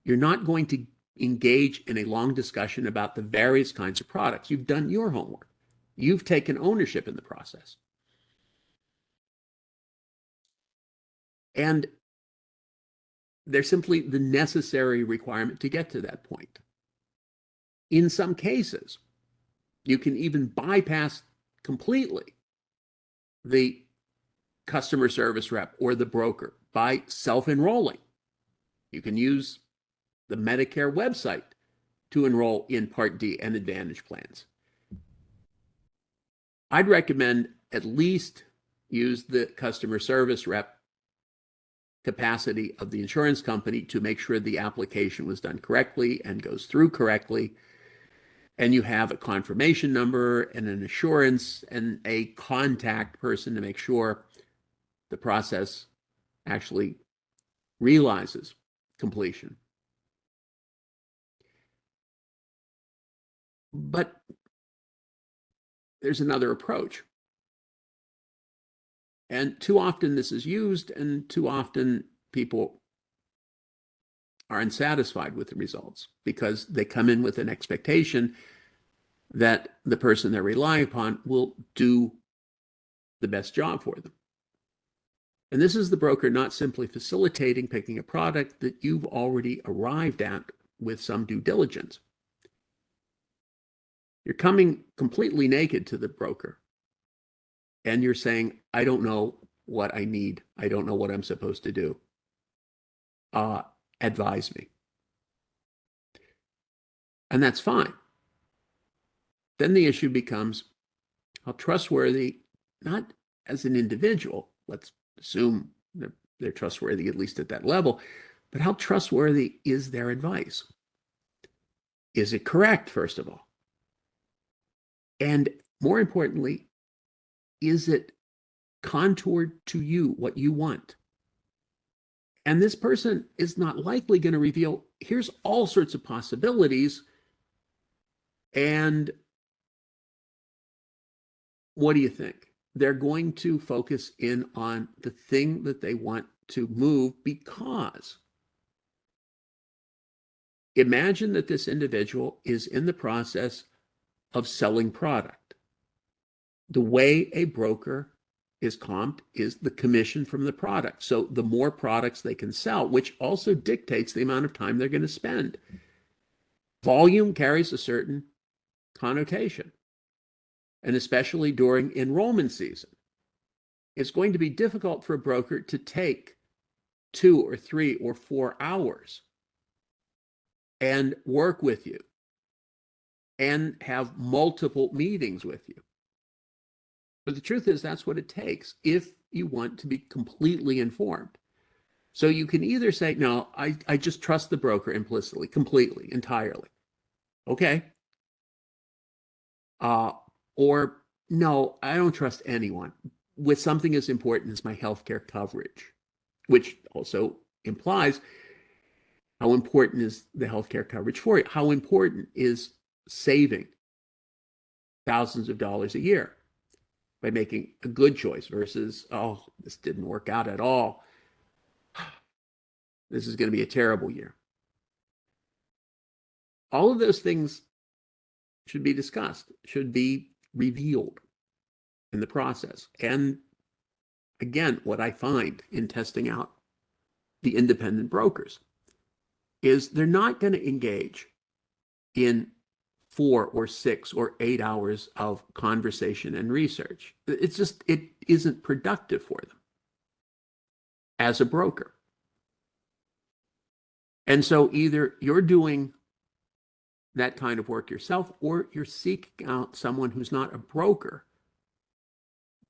You're not going to engage in a long discussion about the various kinds of products. You've done your homework. You've taken ownership in the process. And they're simply the necessary requirement to get to that point. In some cases, you can even bypass completely the customer service rep or the broker by self-enrolling. You can use the Medicare website to enroll in Part D and Advantage plans. I'd recommend at least use the customer service rep capacity of the insurance company to make sure the application was done correctly and goes through correctly. And you have a confirmation number and an assurance and a contact person to make sure the process actually realizes completion. But there's another approach. And too often this is used, and too often people are unsatisfied with the results because they come in with an expectation that the person they're relying upon will do the best job for them. And this is the broker not simply facilitating picking a product that you've already arrived at with some due diligence. You're coming completely naked to the broker and you're saying, I don't know what I need. I don't know what I'm supposed to do. Advise me. And that's fine. Then the issue becomes how trustworthy, not as an individual, let's assume they're trustworthy, at least at that level, but how trustworthy is their advice? Is it correct, first of all? And more importantly, is it contoured to you, what you want? And this person is not likely going to reveal, here's all sorts of possibilities. And what do you think? They're going to focus in on the thing that they want to move because imagine that this individual is in the process of selling product. The way a broker is comped is the commission from the product. So the more products they can sell, which also dictates the amount of time they're going to spend. Volume carries a certain connotation, and especially during enrollment season. It's going to be difficult for a broker to take 2 or 3 or 4 hours and work with you and have multiple meetings with you. But the truth is, that's what it takes if you want to be completely informed. So you can either say, no, I just trust the broker implicitly, completely, entirely. Okay. Or no, I don't trust anyone with something as important as my healthcare coverage, which also implies how important is the healthcare coverage for you? How important is saving thousands of dollars a year by making a good choice versus, oh, this didn't work out at all. This is going to be a terrible year. All of those things should be discussed, should be revealed in the process. And again, what I find in testing out the independent brokers is they're not going to engage in 4 or 6 or 8 hours of conversation and research. It's just, it isn't productive for them as a broker. And so either you're doing that kind of work yourself, or you're seeking out someone who's not a broker,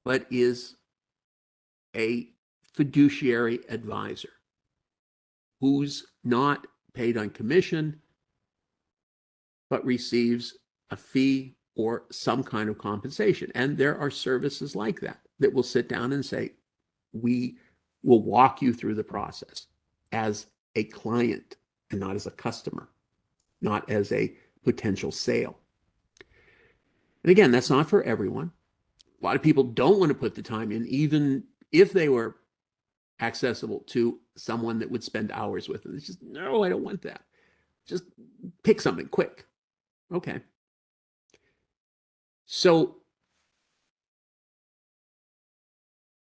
but is a fiduciary advisor who's not paid on commission, but receives a fee or some kind of compensation. And there are services like that. that will sit down and say, we will walk you through the process as a client and not as a customer, not as a potential sale. And again, that's not for everyone. A lot of people don't want to put the time in, even if they were accessible to someone that would spend hours with them. It's just, no, I don't want that. Just pick something quick. Okay. So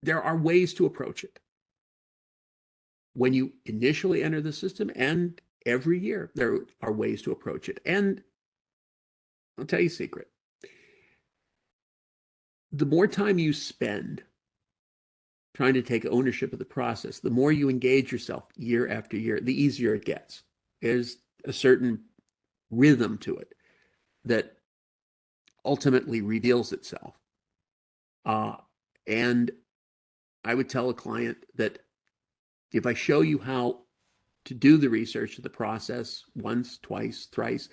there are ways to approach it. When you initially enter the system, and every year, there are ways to approach it. And I'll tell you a secret. The more time you spend trying to take ownership of the process, the more you engage yourself year after year, the easier it gets. There's a certain rhythm to it that ultimately reveals itself. And I would tell a client that if I show you how to do the research of the process once, twice, thrice,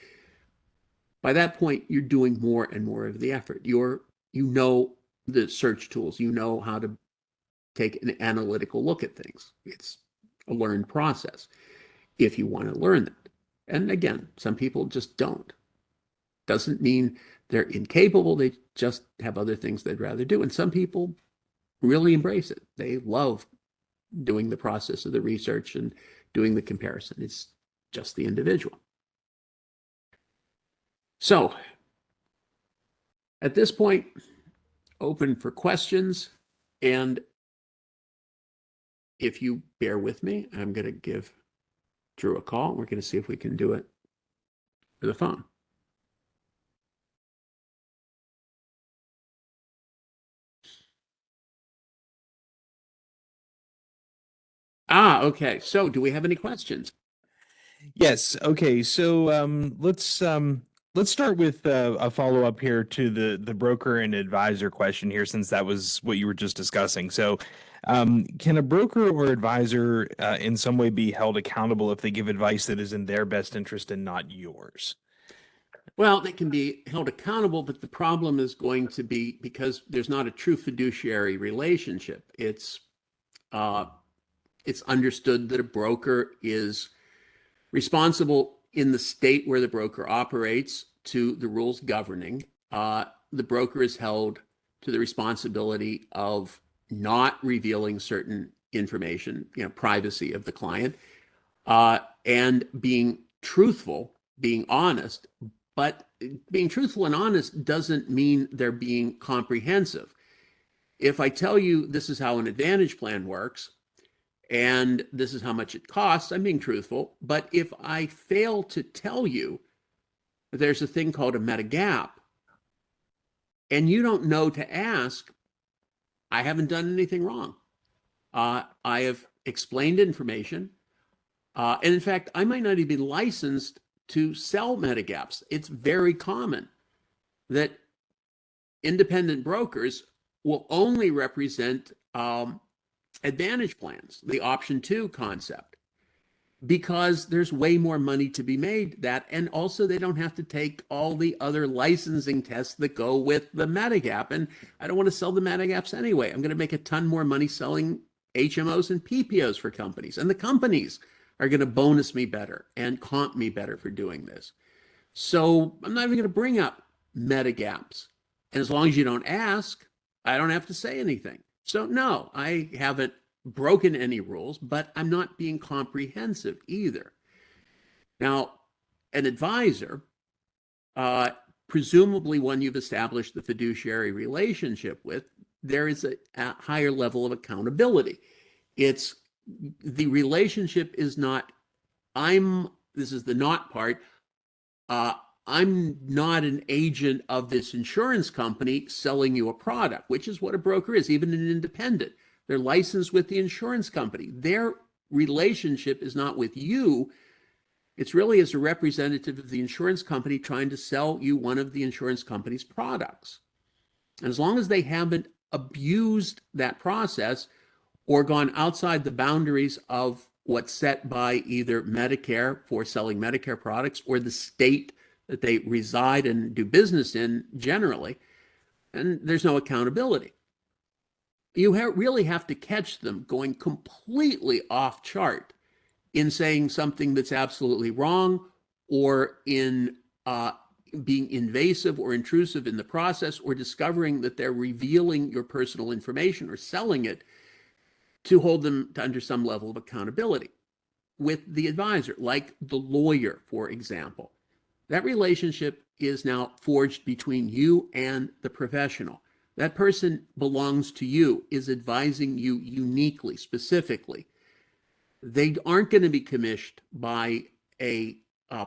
by that point, you're doing more and more of the effort. You know the search tools. You know how to take an analytical look at things. It's a learned process if you want to learn that. And again, some people just don't. Doesn't mean they're incapable. They just have other things they'd rather do. And some people really embrace it. They love doing the process of the research and doing the comparison. It's just the individual. So at this point, open for questions. And if you bear with me, I'm going to give Drew a call. We're going to see if we can do it for the phone. Okay. So do we have any questions? Yes. Okay. So let's start with a follow up here to the broker and advisor question here, since that was what you were just discussing. So, can a broker or advisor in some way be held accountable if they give advice that is in their best interest and not yours? Well, they can be held accountable, but the problem is going to be because there's not a true fiduciary relationship. It's understood that a broker is responsible in the state where the broker operates to the rules governing. The broker is held to the responsibility of not revealing certain information, privacy of the client, and being truthful, being honest. But being truthful and honest doesn't mean they're being comprehensive. If I tell you this is how an Advantage plan works, and this is how much it costs, I'm being truthful. But if I fail to tell you there's a thing called a Medigap, and you don't know to ask, I haven't done anything wrong. I have explained information. And in fact, I might not even be licensed to sell Medigaps. It's very common that independent brokers will only represent Advantage plans, the option 2 concept, because there's way more money to be made that, and also they don't have to take all the other licensing tests that go with the Medigap. And I don't want to sell the Medigaps anyway. I'm going to make a ton more money selling HMOs and PPOs for companies, and the companies are going to bonus me better and comp me better for doing this. So I'm not even going to bring up Medigaps. And as long as you don't ask, I don't have to say anything. So no, I haven't broken any rules, but I'm not being comprehensive either. Now, an advisor, presumably one you've established the fiduciary relationship with, there is a higher level of accountability. It's the relationship is not, this is the not part, I'm not an agent of this insurance company selling you a product, which is what a broker is, even an independent. They're licensed with the insurance company. Their relationship is not with you. It's really as a representative of the insurance company trying to sell you one of the insurance company's products. And as long as they haven't abused that process or gone outside the boundaries of what's set by either Medicare for selling Medicare products or the state that they reside and do business in generally, and there's no accountability. really have to catch them going completely off chart in saying something that's absolutely wrong, or in being invasive or intrusive in the process, or discovering that they're revealing your personal information or selling it, to hold them to under some level of accountability. With the advisor, like the lawyer, for example, that relationship is now forged between you and the professional. That person belongs to you, is advising you uniquely, specifically. They aren't going to be commissioned by a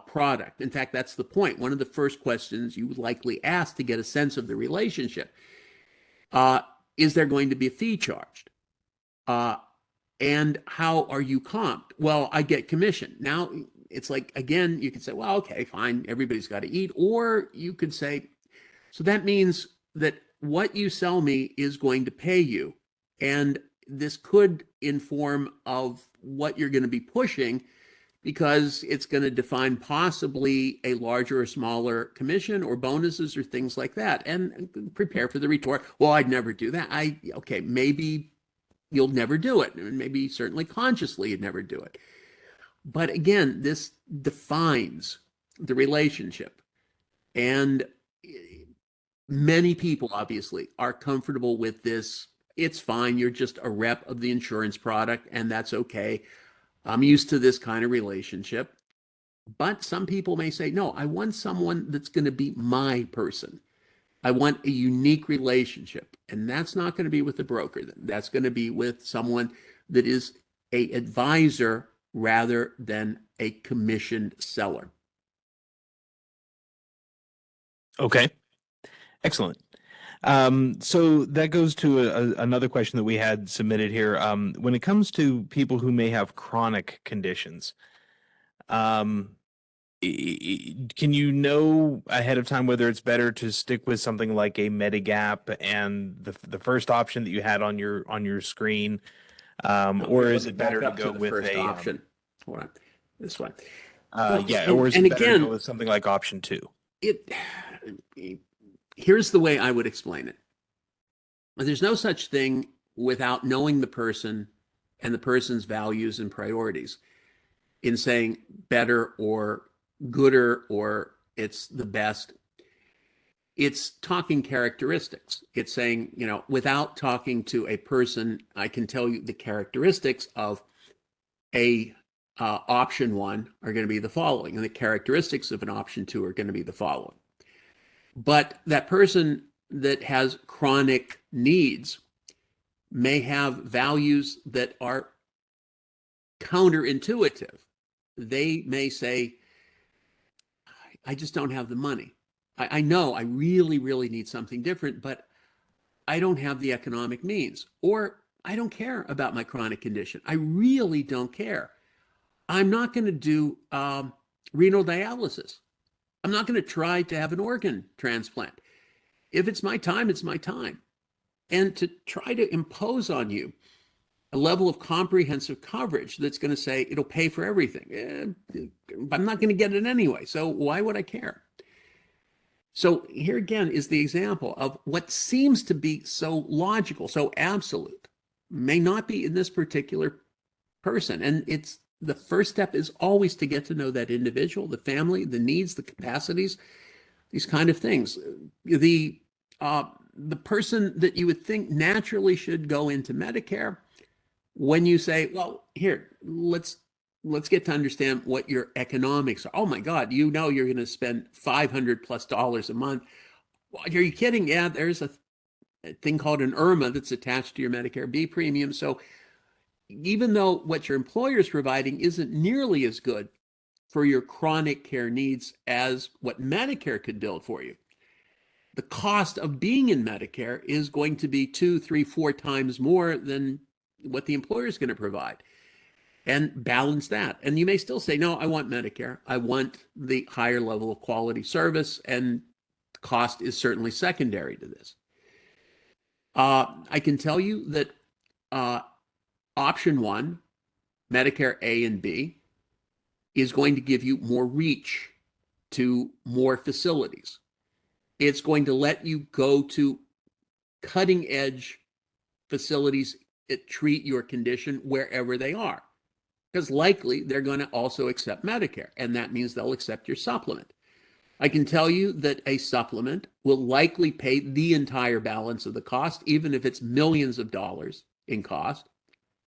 product. In fact, that's the point. One of the first questions you would likely ask to get a sense of the relationship, is there going to be a fee charged? And how are you comped? Well, I get commission. Now, it's like, again, you could say, well, okay, fine, everybody's got to eat. Or you could say, so that means that what you sell me is going to pay you. And this could inform of what you're going to be pushing, because it's going to define possibly a larger or smaller commission or bonuses or things like that. And prepare for the retort, well, I'd never do that. Okay, maybe you'll never do it. And maybe certainly consciously you'd never do it. But again, this defines the relationship. And many people obviously are comfortable with this. It's fine. You're just a rep of the insurance product, and that's okay. I'm used to this kind of relationship. But some people may say, no, I want someone that's going to be my person. I want a unique relationship. And that's not going to be with the broker. That's going to be with someone that is an advisor rather than a commissioned seller. Okay, excellent. So that goes to another question that we had submitted here. When it comes to people who may have chronic conditions, um, can you know ahead of time whether it's better to stick with something like a Medigap and the first option that you had on your screen, or is it better to go with first a option? Hold on, this one. yeah, or is it better to go with something like option 2? Here's the way I would explain it. There's no such thing without knowing the person and the person's values and priorities in saying better or gooder or it's the best. It's talking characteristics. It's saying, without talking to a person, I can tell you the characteristics of a option 1 are going to be the following, and the characteristics of an option 2 are going to be the following. But that person that has chronic needs may have values that are counterintuitive. They may say, I just don't have the money. I know I really, really need something different, but I don't have the economic means. Or I don't care about my chronic condition. I really don't care. I'm not going to do renal dialysis. I'm not going to try to have an organ transplant. If it's my time, it's my time. And to try to impose on you a level of comprehensive coverage that's going to say it'll pay for everything. I'm not going to get it anyway, so why would I care? So here again is the example of what seems to be so logical, so absolute, may not be in this particular person. And it's the first step is always to get to know that individual, the family, the needs, the capacities, these kind of things. The person that you would think naturally should go into Medicare, when you say, well, here, let's get to understand what your economics are. Oh my God, you're going to spend $500+ a month. Are you kidding? Yeah, there's a thing called an IRMA that's attached to your Medicare B premium. So even though what your employer is providing isn't nearly as good for your chronic care needs as what Medicare could build for you, the cost of being in Medicare is going to be 2, 3, 4 times more than what the employer is going to provide. And balance that. And you may still say, no, I want Medicare. I want the higher level of quality service, and cost is certainly secondary to this. I can tell you that option 1, Medicare A and B, is going to give you more reach to more facilities. It's going to let you go to cutting edge facilities treat your condition wherever they are, because likely they're going to also accept Medicare, and that means they'll accept your supplement. I can tell you that a supplement will likely pay the entire balance of the cost, even if it's millions of dollars in cost,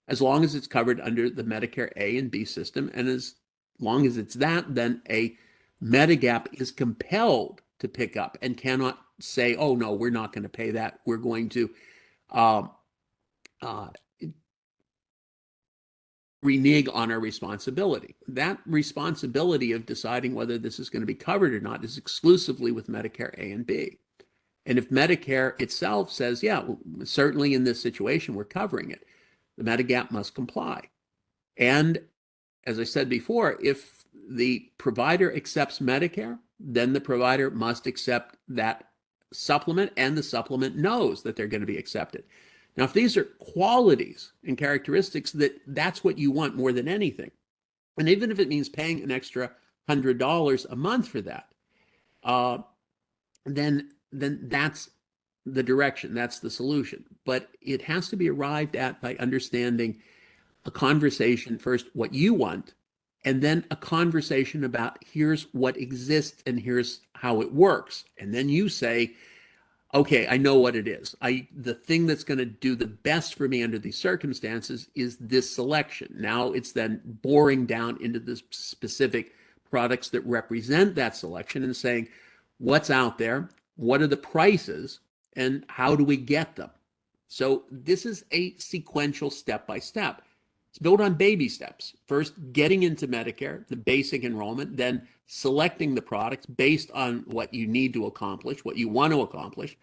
as long as it's covered under the Medicare A and B system. And as long as it's that, then a Medigap is compelled to pick up and cannot say, oh, no, we're not going to pay that. We're going to uh, renege on our responsibility. That responsibility of deciding whether this is going to be covered or not is exclusively with Medicare A and B. And if Medicare itself says, yeah, well, certainly in this situation, we're covering it, the Medigap must comply. And as I said before, if the provider accepts Medicare, then the provider must accept that supplement, and the supplement knows that they're going to be accepted. Now, if these are qualities and characteristics that's what you want more than anything, and even if it means paying an extra $100 a month for that, then that's the direction, that's the solution. But it has to be arrived at by understanding a conversation first, what you want, and then a conversation about here's what exists and here's how it works. And then you say, okay, I know what it is. The thing that's going to do the best for me under these circumstances is this selection. Now it's then boring down into the specific products that represent that selection and saying, what's out there? What are the prices? And how do we get them? So this is a sequential step-by-step. It's built on baby steps. First, getting into Medicare, the basic enrollment, then selecting the products based on what you need to accomplish, what you want to accomplish,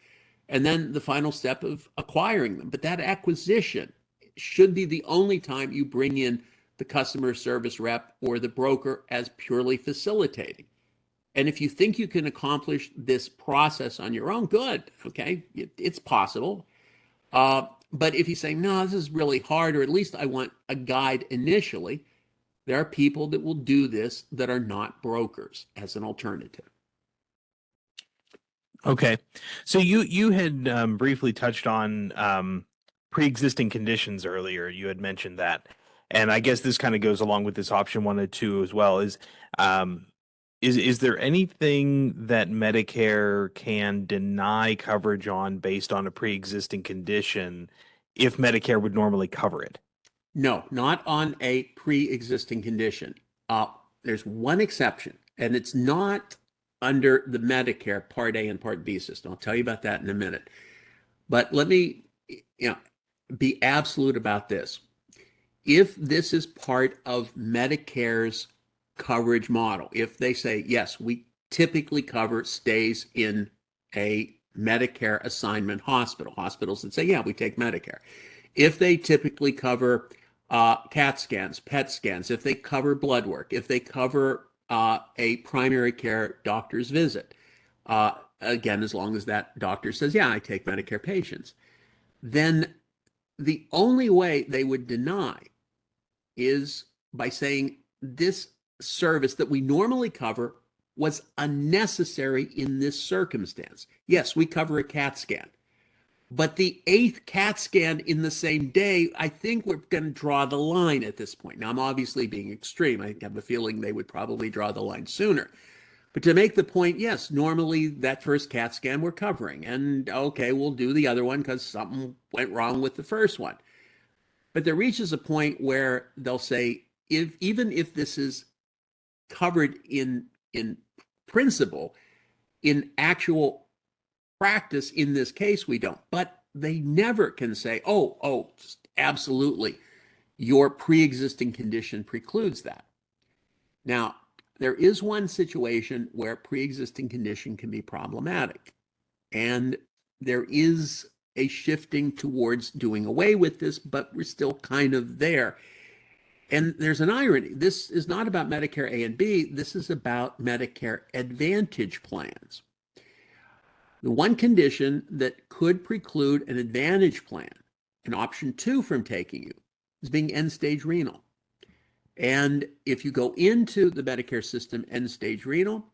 and then the final step of acquiring them. But that acquisition should be the only time you bring in the customer service rep or the broker as purely facilitating. And if you think you can accomplish this process on your own, good, okay, it's possible. But if you say, no, this is really hard, or at least I want a guide initially, there are people that will do this that are not brokers as an alternative. Okay. So you had briefly touched on pre-existing conditions earlier. You had mentioned that. And I guess this kind of goes along with this option 1 and 2 as well, is there anything that Medicare can deny coverage on based on a pre-existing condition if Medicare would normally cover it? No, not on a pre-existing condition. There's one exception, and it's not under the Medicare Part A and Part B system. I'll tell you about that in a minute. But let me, be absolute about this. If this is part of Medicare's coverage model, if they say, yes, we typically cover stays in a Medicare assignment hospital, hospitals that say, yeah, we take Medicare. If they typically cover CAT scans, PET scans, if they cover blood work, if they cover a primary care doctor's visit, again, as long as that doctor says, yeah, I take Medicare patients, then the only way they would deny is by saying this service that we normally cover was unnecessary in this circumstance. Yes, we cover a CAT scan, but the 8th CAT scan in the same day, I think we're going to draw the line at this point. Now, I'm obviously being extreme. I have a feeling they would probably draw the line sooner. But to make the point, yes, normally that first CAT scan we're covering. And okay, we'll do the other one because something went wrong with the first one. But there reaches a point where they'll say, even if this is covered in principle, in actual practice in this case, we don't. But they never can say, oh, absolutely, your pre-existing condition precludes that. Now, there is one situation where pre-existing condition can be problematic, and there is a shifting towards doing away with this, but we're still kind of there. And there's an irony. This is not about Medicare A and B. This is about Medicare Advantage plans. The one condition that could preclude an Advantage plan, an option 2 from taking you, is being end-stage renal. And if you go into the Medicare system end-stage renal,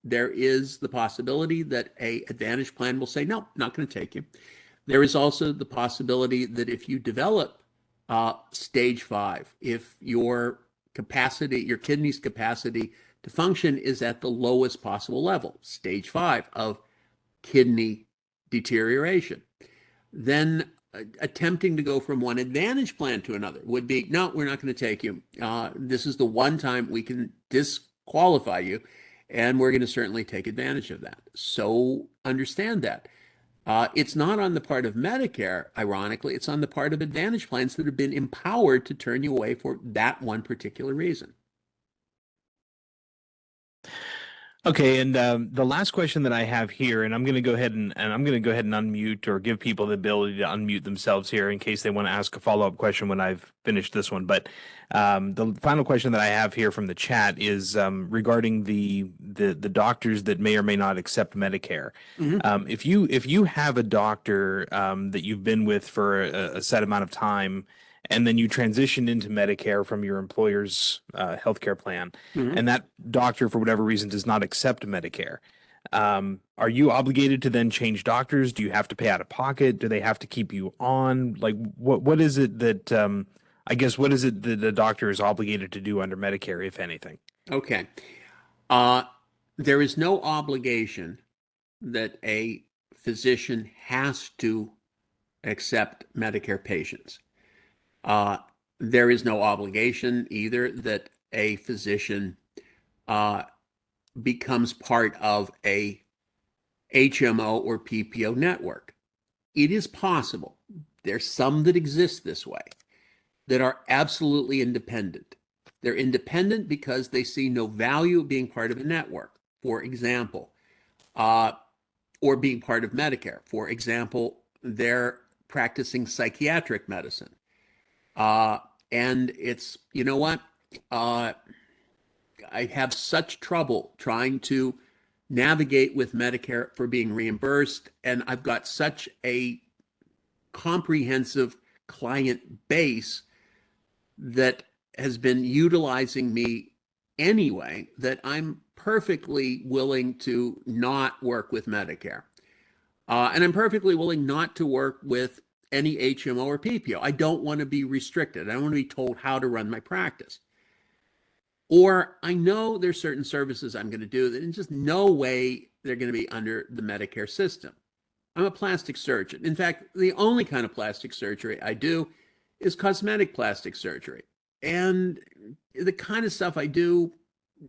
there is the possibility that a Advantage plan will say, no, not going to take you. There is also the possibility that if you develop stage 5, if your capacity, your kidney's capacity to function is at the lowest possible level, stage 5 of kidney deterioration, then attempting to go from one Advantage plan to another would be, no, we're not going to take you. This is the one time we can disqualify you, and we're going to certainly take advantage of that. So understand that. It's not on the part of Medicare, ironically, it's on the part of Advantage plans that have been empowered to turn you away for that one particular reason. Okay, and the last question that I have here, and I'm going to go ahead and unmute or give people the ability to unmute themselves here in case they want to ask a follow-up question when I've finished this one. But the final question that I have here from the chat is regarding the doctors that may or may not accept Medicare. Mm-hmm. If you have a doctor that you've been with for a set amount of time, and then you transition into Medicare from your employer's healthcare plan, Mm-hmm. and that doctor, for whatever reason, does not accept Medicare, are you obligated to then change doctors? Do you have to pay out of pocket? Do they have to keep you on? Like, what is it that I guess what is it that the doctor is obligated to do under Medicare, if anything? Okay. There is no obligation that a physician has to accept Medicare patients. Uh, there is no obligation either that a physician uh, becomes part of a HMO or PPO network. It is possible. There's some that exist this way that are absolutely independent. They're independent because they see no value being part of a network, for example, or being part of Medicare. For example, they're practicing psychiatric medicine. Uh, and it's, you know what? Uh, I have such trouble trying to navigate with Medicare for being reimbursed. And I've got such a comprehensive client base that has been utilizing me anyway that I'm perfectly willing to not work with Medicare. And I'm perfectly willing not to work with any HMO or PPO. I don't want to be restricted. I don't want to be told how to run my practice. Or I know there's certain services I'm going to do that in just no way they're going to be under the Medicare system. I'm a plastic surgeon. In fact, the only kind of plastic surgery I do is cosmetic plastic surgery. And the kind of stuff I do,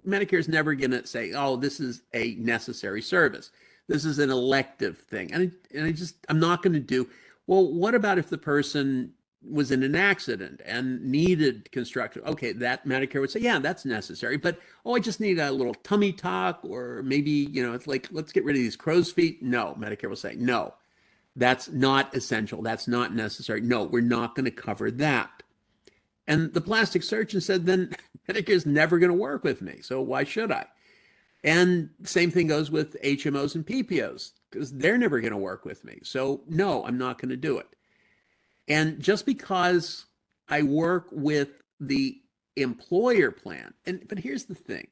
Medicare is never going to say, oh, this is a necessary service. This is an elective thing. I'm not going to do, well, what about if the person was in an accident and needed construction? Okay, that Medicare would say, yeah, that's necessary. But, oh, I just need a little tummy tuck, or maybe, it's like, let's get rid of these crow's feet. No, Medicare will say, no, that's not essential. That's not necessary. No, we're not going to cover that. And the plastic surgeon said, then Medicare's never going to work with me. So why should I? And same thing goes with HMOs and PPOs because they're never going to work with me. So no, I'm not going to do it. And just because I work with the employer plan, but here's the thing.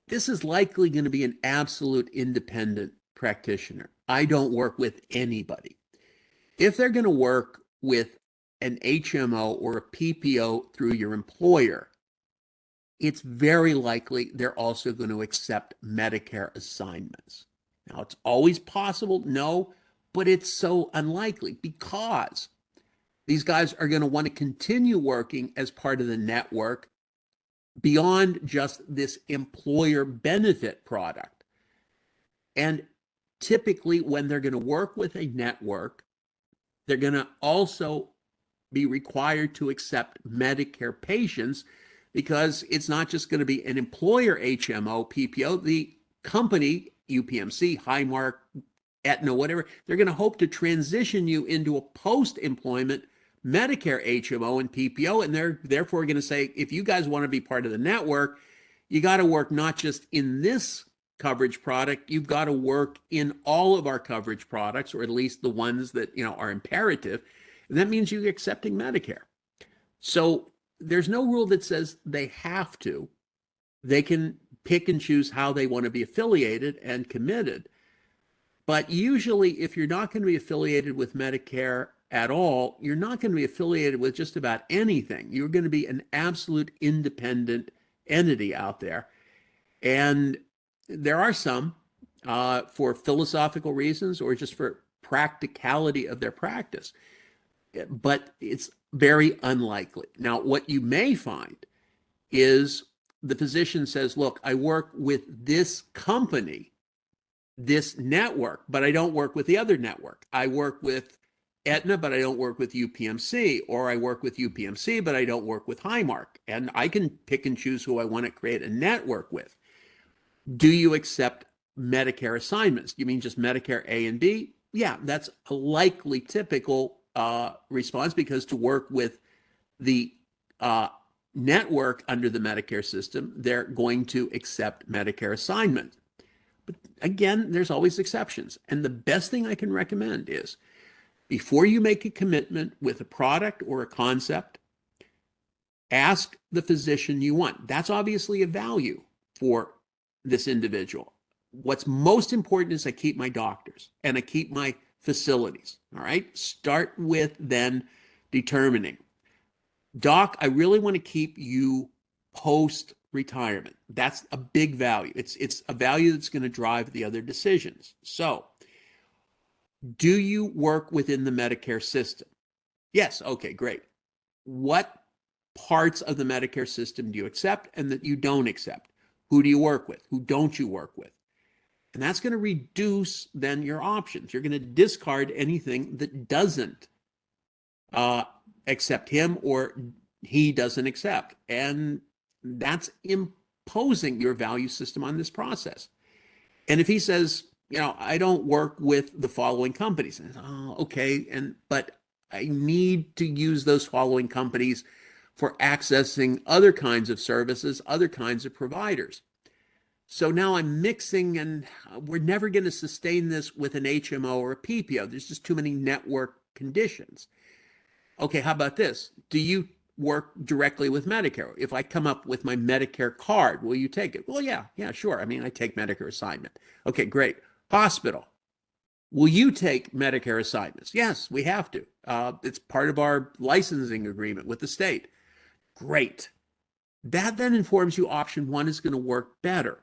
This is likely going to be an absolute independent practitioner. I don't work with anybody. If they're going to work with an HMO or a PPO through your employer, it's very likely they're also going to accept Medicare assignments. Now, it's always possible, no, but it's so unlikely because these guys are going to want to continue working as part of the network beyond just this employer benefit product. And typically, when they're going to work with a network, they're going to also be required to accept Medicare patients because it's not just going to be an employer HMO, PPO. The company, UPMC, Highmark, Aetna, whatever, they're going to hope to transition you into a post-employment Medicare HMO and PPO. And they're therefore going to say, if you guys want to be part of the network, you got to work not just in this coverage product, you've got to work in all of our coverage products, or at least the ones that are imperative. And that means you're accepting Medicare. So there's no rule that says they have to. They can pick and choose how they want to be affiliated and committed. But usually, if you're not going to be affiliated with Medicare at all, you're not going to be affiliated with just about anything. You're going to be an absolute independent entity out there. And there are some for philosophical reasons or just for practicality of their practice, but it's very unlikely. Now, what you may find is the physician says, look, I work with this company, this network, but I don't work with the other network. I work with Aetna, but I don't work with UPMC, or I work with UPMC, but I don't work with Highmark. And I can pick and choose who I want to create a network with. Do you accept Medicare assignments? You mean just Medicare A and B? Yeah, that's a likely typical response, because to work with the network under the Medicare system, they're going to accept Medicare assignment. But again, there's always exceptions. And the best thing I can recommend is, before you make a commitment with a product or a concept, ask the physician you want. That's obviously a value for this individual. What's most important is I keep my doctors and I keep my facilities. All right. Start with then determining, doc, I really want to keep you post retirement. That's a big value. It's a value that's going to drive the other decisions. So, do you work within the Medicare system? Yes. Okay, great. What parts of the Medicare system do you accept and that you don't accept? Who do you work with? Who don't you work with? And that's going to reduce then your options. You're going to discard anything that doesn't accept him or he doesn't accept. And that's imposing your value system on this process. And if he says, I don't work with the following companies, and, oh, okay, but I need to use those following companies for accessing other kinds of services, other kinds of providers. So now I'm mixing, and we're never going to sustain this with an HMO or a PPO. There's just too many network conditions. Okay, how about this? Do you work directly with Medicare? If I come up with my Medicare card, will you take it? Well, yeah, sure. I mean, I take Medicare assignment. Okay, great. Hospital. Will you take Medicare assignments? Yes, we have to. It's part of our licensing agreement with the state. Great. That then informs you option one is going to work better.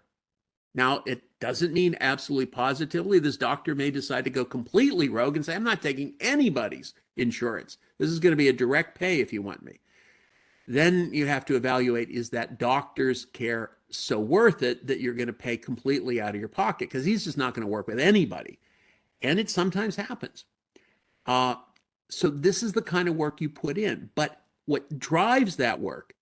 Now, it doesn't mean absolutely positively this doctor may decide to go completely rogue and say, I'm not taking anybody's insurance. This is going to be a direct pay if you want me. Then you have to evaluate, is that doctor's care so worth it that you're going to pay completely out of your pocket? Because he's just not going to work with anybody. And it sometimes happens. So this is the kind of work you put in. But what drives that work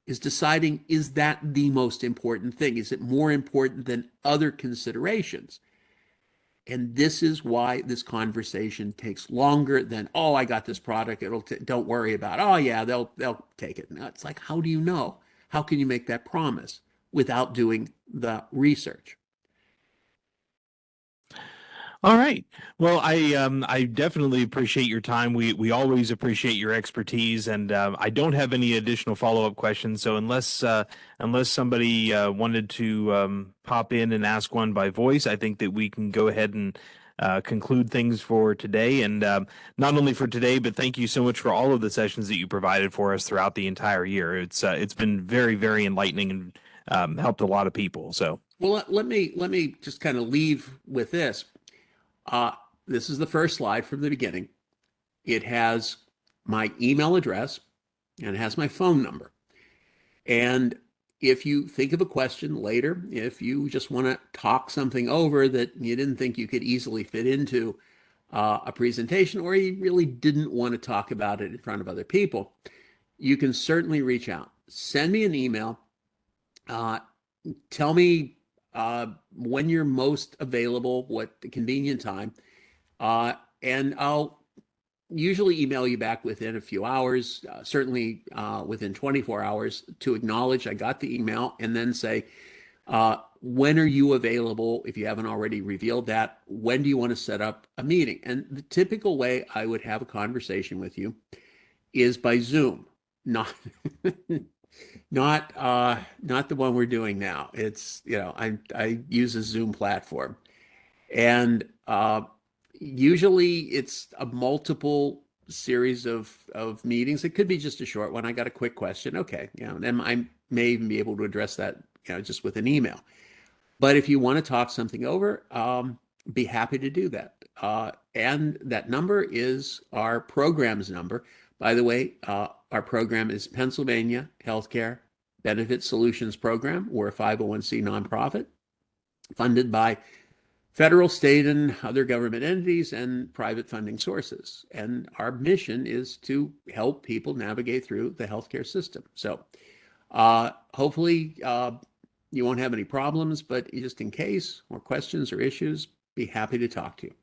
is deciding, is that the most important thing? Is it more important than other considerations? And this is why this conversation takes longer than, oh, I got this product, don't worry about it. Oh yeah, they'll take it. Now, it's like, how do you know? How can you make that promise without doing the research? All right. Well, I definitely appreciate your time. We always appreciate your expertise, and I don't have any additional follow-up questions. So unless somebody wanted to pop in and ask one by voice, I think that we can go ahead and conclude things for today. And not only for today, but thank you so much for all of the sessions that you provided for us throughout the entire year. It's been very, very enlightening and helped a lot of people. So, well, let me just kind of leave with this. This is the first slide from the beginning. It has my email address and it has my phone number. And if you think of a question later, if you just want to talk something over that you didn't think you could easily fit into a presentation, or you really didn't want to talk about it in front of other people, you can certainly reach out. Send me an email. Tell me when you're most available, what the convenient time, and I'll usually email you back within a few hours, certainly within 24 hours, to acknowledge I got the email, and then say, when are you available? If you haven't already revealed that, when do you want to set up a meeting? And the typical way I would have a conversation with you is by Zoom, not not the one we're doing now. It's, I use a Zoom platform. And usually it's a multiple series of meetings. It could be just a short one. I got a quick question. Okay, then I may even be able to address that, just with an email. But if you want to talk something over, be happy to do that. And that number is our program's number. By the way, our program is Pennsylvania Healthcare Benefit Solutions Program. We're a 501c nonprofit funded by federal, state, and other government entities and private funding sources. And our mission is to help people navigate through the healthcare system. So hopefully you won't have any problems, but just in case, more questions or issues, be happy to talk to you.